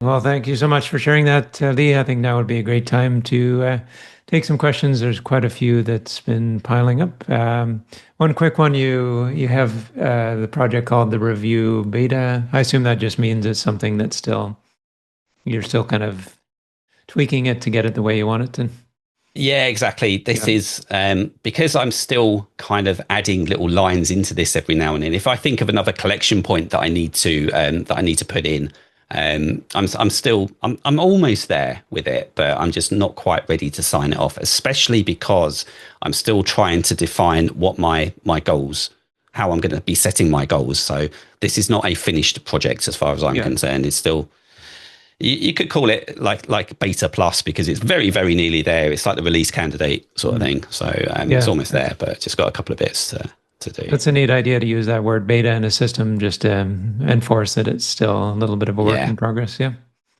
Well, thank you so much for sharing that, Lee. I think now would be a great time to take some questions. There's quite a few that's been piling up. One quick one, you have the project called the Review Beta. I assume that just means it's something that's still, you're still kind of tweaking it to get it the way you want it to. Yeah, exactly. This is because I'm still kind of adding little lines into this every now and then. If I think of another collection point that I need to put in, I'm almost there with it, but I'm just not quite ready to sign it off. Especially because I'm still trying to define what my goals, how I'm going to be setting my goals. So this is not a finished project as far as I'm concerned. It's still. You could call it like beta plus because it's very, very nearly there. It's like the release candidate sort of thing. So it's almost there, but just got a couple of bits to do. That's a neat idea to use that word beta in a system just to enforce that it's still a little bit of a work in progress. Yeah,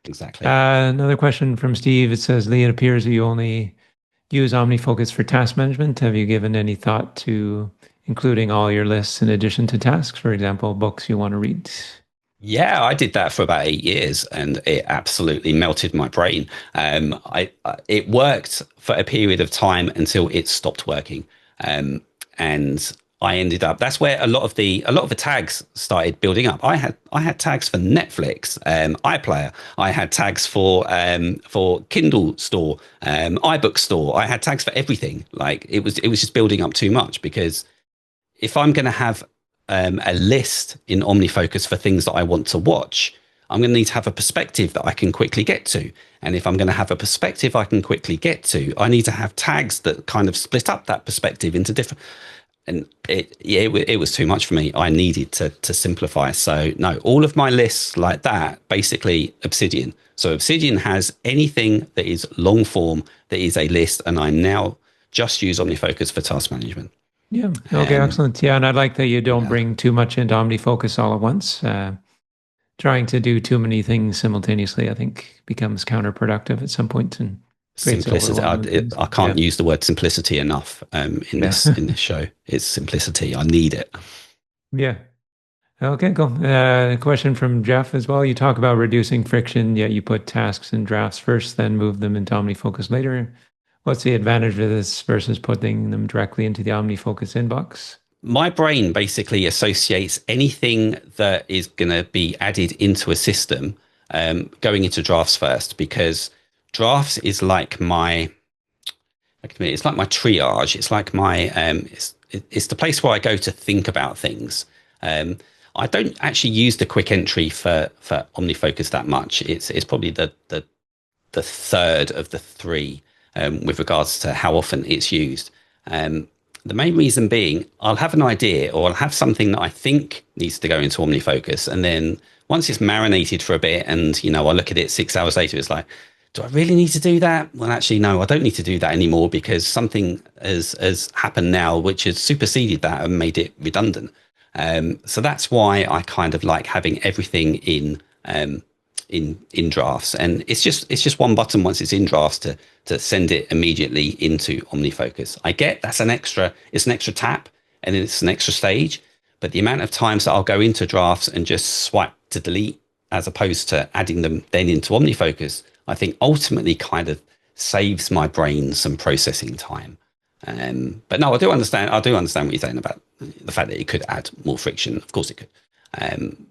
exactly. Another question from Steve. It says, Lee, it appears that you only use OmniFocus for task management. Have you given any thought to including all your lists in addition to tasks, for example, books you want to read? Yeah, I did that for about 8 years, and it absolutely melted my brain. It worked for a period of time until it stopped working, and I ended up. That's where a lot of the tags started building up. I had tags for Netflix, iPlayer. I had tags for Kindle Store, iBook Store. I had tags for everything. Like it was just building up too much because if I'm going to have a list in OmniFocus for things that I want to watch, I'm going to need to have a perspective that I can quickly get to. And if I'm going to have a perspective I can quickly get to, I need to have tags that kind of split up that perspective into different. And it was too much for me. I needed to simplify. So no, all of my lists like that, basically Obsidian. So Obsidian has anything that is long form that is a list, and I now just use OmniFocus for task management. Yeah. Okay. Excellent. Yeah. And I like that you don't bring too much into OmniFocus all at once. Trying to do too many things simultaneously, I think, becomes counterproductive at some point. And simplicity. I can't use the word simplicity enough in this show. It's simplicity. I need it. Yeah. Okay. Cool. Question from Jeff as well. You talk about reducing friction, yet you put tasks and drafts first, then move them into OmniFocus later. What's the advantage of this versus putting them directly into the OmniFocus inbox? My brain basically associates anything that is going to be added into a system going into drafts first, because drafts is like my triage. It's like my it's the place where I go to think about things. I don't actually use the quick entry for OmniFocus that much. It's probably the third of the three. With regards to how often it's used. The main reason being, I'll have an idea or I'll have something that I think needs to go into OmniFocus. And then once it's marinated for a bit and, I look at it 6 hours later, it's like, do I really need to do that? Well, actually, no, I don't need to do that anymore because something has happened now, which has superseded that and made it redundant. So that's why I kind of like having everything in drafts, and it's just one button once it's in drafts to send it immediately into OmniFocus. I get it's an extra tap and it's an extra stage, but the amount of times that I'll go into drafts and just swipe to delete as opposed to adding them then into OmniFocus, I think ultimately kind of saves my brain some processing time. But no, I do understand what you're saying about the fact that it could add more friction. Of course it could.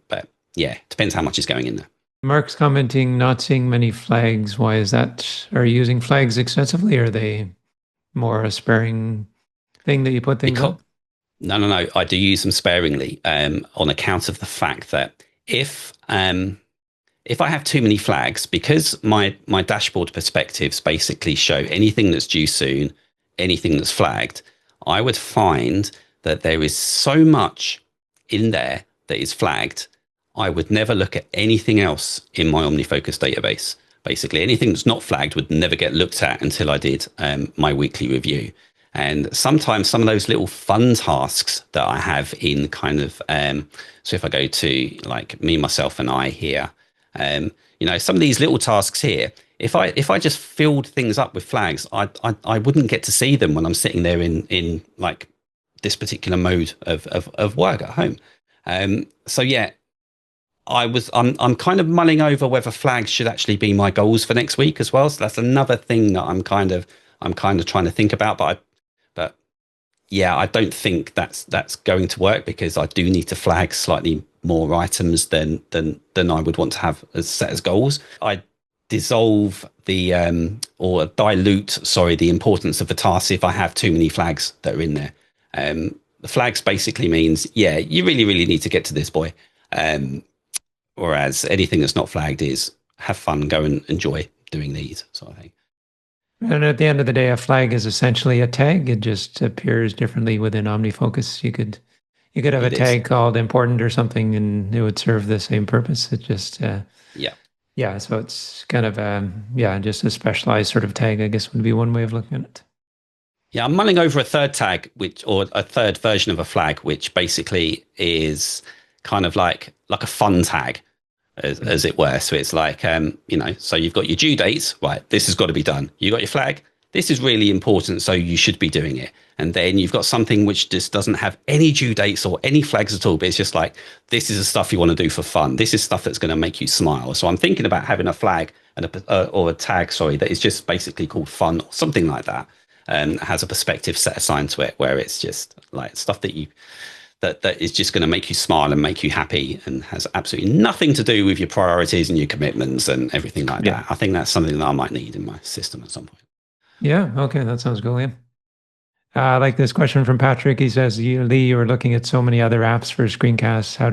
But yeah, depends how much is going in there. Mark's commenting, not seeing many flags. Why is that? Are you using flags extensively, or are they more a sparing thing that you put things on? No. I do use them sparingly on account of the fact that if I have too many flags, because my dashboard perspectives basically show anything that's due soon, anything that's flagged, I would find that there is so much in there that is flagged. I would never look at anything else in my OmniFocus database. Basically, anything that's not flagged would never get looked at until I did my weekly review. And sometimes some of those little fun tasks that I have in kind of, so if I go to like me, myself, and I here, some of these little tasks here, if I just filled things up with flags, I wouldn't get to see them when I'm sitting there in like this particular mode of work at home. So yeah. I'm kind of mulling over whether flags should actually be my goals for next week as well. So that's another thing that I'm kind of trying to think about, but yeah, I don't think that's going to work because I do need to flag slightly more items than I would want to have as set as goals. I dissolve the or dilute, sorry, the importance of the task if I have too many flags that are in there. The flags basically means, yeah, you really need to get to this boy. Whereas anything that's not flagged is have fun, go and enjoy doing these sort of thing. And at the end of the day, a flag is essentially a tag. It just appears differently within OmniFocus. You could have a It is. tag called important or something, and it would serve the same purpose. It just Yeah. yeah. So it's kind of yeah, just a specialized sort of tag, I guess, would be one way of looking at it. Yeah, I'm mulling over a third tag, or a third version of a flag, which basically is kind of like a fun tag, as it were. So it's like, so you've got your due dates, right? This has got to be done. You got your flag. This is really important, so you should be doing it. And then you've got something which just doesn't have any due dates or any flags at all, but it's just like, this is the stuff you want to do for fun. This is stuff that's going to make you smile. So I'm thinking about having a flag and or a tag, sorry, that is just basically called fun or something like that. And has a perspective set assigned to it where it's just like stuff that is just going to make you smile and make you happy and has absolutely nothing to do with your priorities and your commitments and everything like that. I think that's something that I might need in my system at some point. Yeah. Okay. That sounds cool. Yeah. I like this question from Patrick. He says, Lee, you're looking at so many other apps for screencasts. How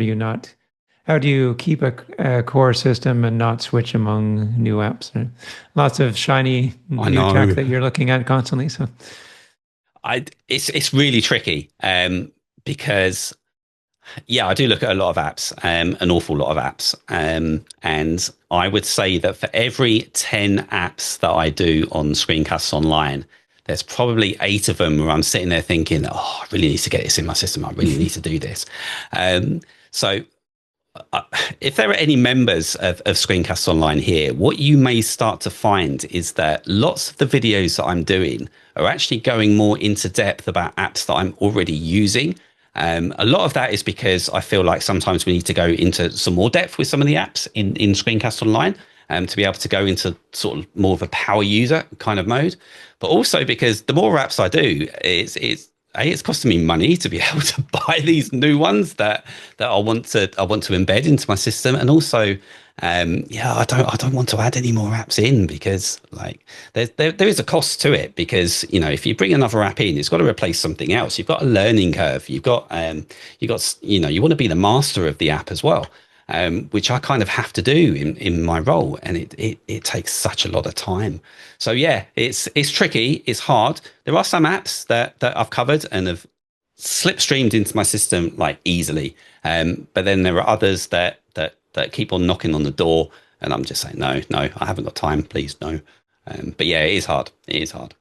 do you keep a core system and not switch among new apps? Lots of shiny new tech that you're looking at constantly. So it's really tricky because yeah, I do look at a lot of apps, an awful lot of apps. And I would say that for every 10 apps that I do on ScreenCastsONLINE, there's probably 8 of them where I'm sitting there thinking, oh, I really need to get this in my system. I really need to do this. So if there are any members of ScreenCastsONLINE here, what you may start to find is that lots of the videos that I'm doing are actually going more into depth about apps that I'm already using. A lot of that is because I feel like sometimes we need to go into some more depth with some of the apps in ScreenCastsONLINE to be able to go into sort of more of a power user kind of mode. But also because the more apps I do, it's costing me money to be able to buy these new ones that I want to embed into my system, and also, I don't want to add any more apps in because like there is a cost to it because if you bring another app in, it's got to replace something else. You've got a learning curve. You want to be the master of the app as well. Which I kind of have to do in my role, and it takes such a lot of time. So yeah, it's tricky, it's hard. There are some apps that I've covered and have slipstreamed into my system like easily, but then there are others that keep on knocking on the door, and I'm just saying no, I haven't got time, please no. But yeah, it is hard. It is hard.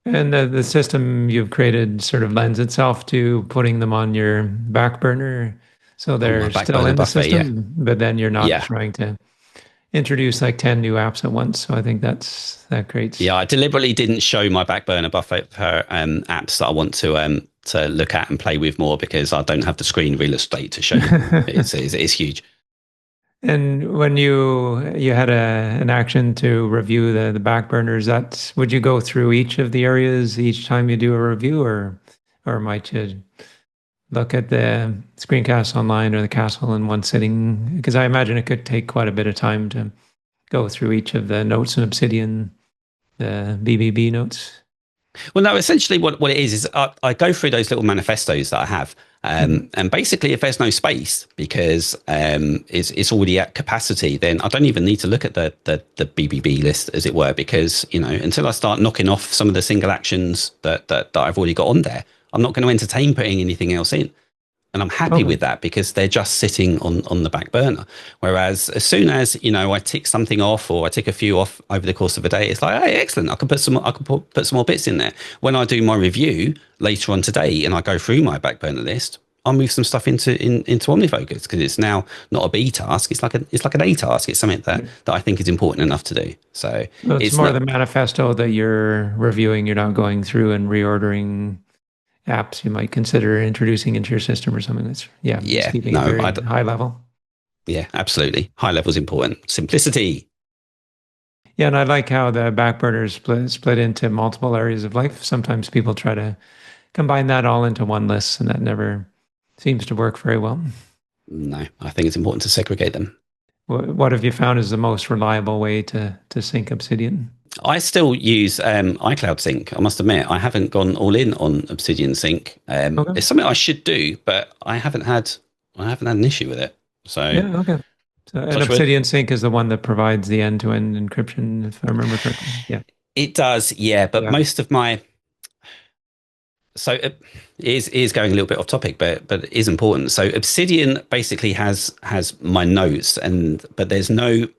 And the system you've created sort of lends itself to putting them on your back burner. So they're still in the system, but then you're not trying to introduce like 10 new apps at once. So I think that creates. Yeah, I deliberately didn't show my back burner buffer for apps that I want to look at and play with more because I don't have the screen real estate to show you. It's huge. And when you had an action to review the back burners, would you go through each of the areas each time you do a review, or might you look at the ScreenCastsONLINE or the castle in one sitting? Because I imagine it could take quite a bit of time to go through each of the notes in Obsidian, the BBB notes. Well, no, essentially what it is I go through those little manifestos that I have. And basically, if there's no space because it's already at capacity, then I don't even need to look at the BBB list, as it were, because, until I start knocking off some of the single actions that I've already got on there, I'm not going to entertain putting anything else in. And I'm happy with that because they're just sitting on the back burner. Whereas as soon as, I tick something off or I tick a few off over the course of a day, it's like, hey, excellent. I can put some more bits in there. When I do my review later on today and I go through my back burner list, I'll move some stuff into OmniFocus because it's now not a B task. It's like an A task. It's something that I think is important enough to do. So it's more the manifesto that you're reviewing. You're not going through and reordering apps you might consider introducing into your system or something. That's keeping it very high level. Yeah, absolutely. High level is important. Simplicity. Yeah, and I like how the back burner is split into multiple areas of life. Sometimes people try to combine that all into one list, and that never seems to work very well. No, I think it's important to segregate them. What have you found is the most reliable way to sync Obsidian? I still use iCloud Sync. I must admit, I haven't gone all in on Obsidian Sync. Okay. It's something I should do, but I haven't had an issue with it. So Yeah, okay. So, and touch wood. Obsidian Sync is the one that provides the end-to-end encryption, if I remember correctly. Yeah. It does, yeah. But Yeah. most of my so it is going a little bit off topic, but it is important. So Obsidian basically has my notes, but there's no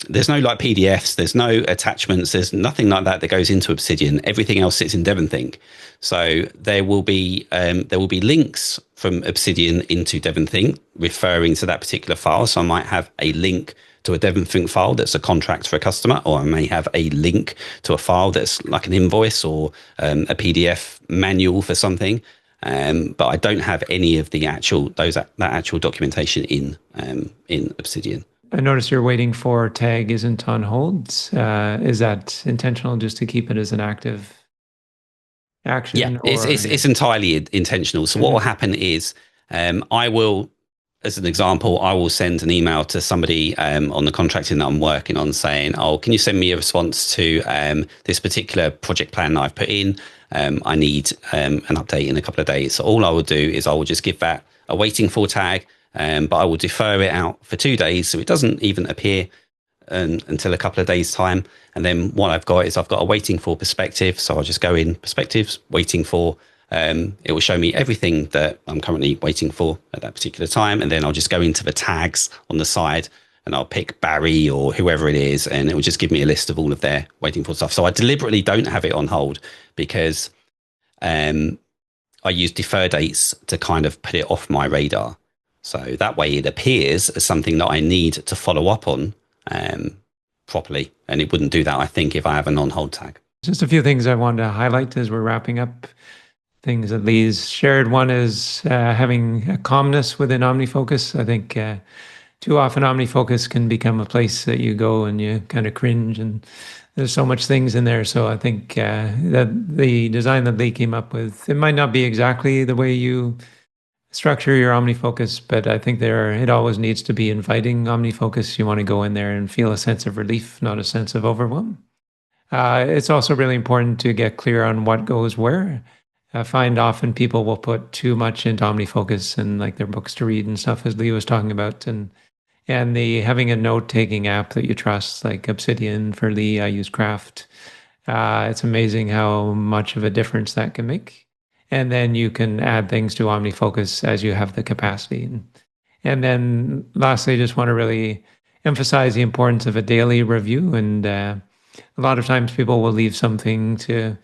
there's no like PDFs, there's no attachments, there's nothing like that that goes into Obsidian. Everything else sits in DevonThink. So there will be links from Obsidian into DevonThink referring to that particular file. So I might have a link to a DevonThink file that's a contract for a customer, or I may have a link to a file that's like an invoice or a PDF manual for something. But I don't have any of the that actual documentation in Obsidian. I notice your waiting for tag isn't on hold. Is that intentional just to keep it as an active Yeah, action it's or it's, yeah. it's entirely intentional. So what will Mhm. happen is I will, as an example, I will send an email to somebody on the contracting that I'm working on saying, "Oh, can you send me a response to this particular project plan that I've put in? I need an update in a couple of days." So all I will do is I will just give that a waiting for tag, but I will defer it out for 2 days so it doesn't even appear until a couple of days' time. And then what I've got is I've got a waiting for perspective. So I'll just go in perspectives, waiting for. It will show me everything that I'm currently waiting for at that particular time. And then I'll just go into the tags on the side and I'll pick Barry or whoever it is. And it will just give me a list of all of their waiting for stuff. So I deliberately don't have it on hold because I use defer dates to kind of put it off my radar. So that way it appears as something that I need to follow up on properly. And it wouldn't do that, I think, if I have an on hold tag. Just a few things I wanted to highlight as we're wrapping up. Things that Lee's shared. One is having a calmness within OmniFocus. I think too often OmniFocus can become a place that you go and you kind of cringe, and there's so much things in there. So I think that the design that Lee came up with, it might not be exactly the way you structure your OmniFocus, but I think it always needs to be inviting OmniFocus. You want to go in there and feel a sense of relief, not a sense of overwhelm. It's also really important to get clear on what goes where. I find often people will put too much into OmniFocus and like their books to read and stuff, as Lee was talking about, and the having a note-taking app that you trust, like Obsidian for Lee. I use Craft. It's amazing how much of a difference that can make. And then you can add things to OmniFocus as you have the capacity. And then lastly, I just want to really emphasize the importance of a daily review. And a lot of times people will leave something to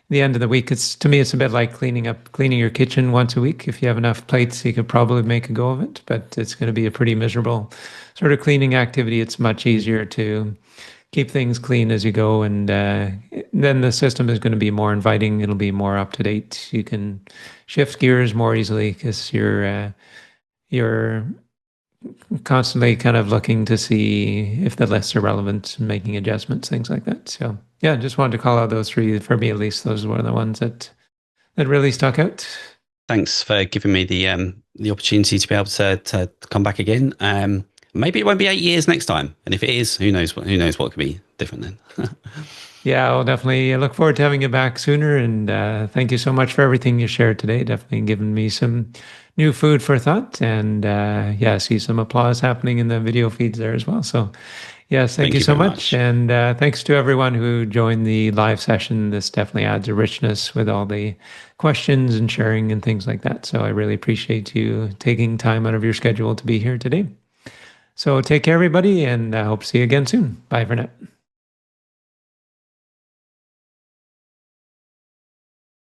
the end of the week. To me, it's a bit like cleaning your kitchen once a week. If you have enough plates, you could probably make a go of it, but it's going to be a pretty miserable sort of cleaning activity. It's much easier to keep things clean as you go, and then the system is going to be more inviting. It'll be more up to date. You can shift gears more easily because you're constantly kind of looking to see if the lists are relevant and making adjustments, things like that. So yeah, just wanted to call out those three. For me, at least, those were the ones that really stuck out. Thanks for giving me the opportunity to be able to come back again. Maybe it won't be 8 years next time, and if it is, who knows what could be different then. Yeah, I'll definitely look forward to having you back sooner. And thank you so much for everything you shared today. Definitely given me some new food for thought. And yeah, I see some applause happening in the video feeds there as well. So yes, thank Thank you you so very much. much. And thanks to everyone who joined the live session. This definitely adds a richness with all the questions and sharing and things like that. So I really appreciate you taking time out of your schedule to be here today. So take care, everybody, and I hope to see you again soon. Bye for now.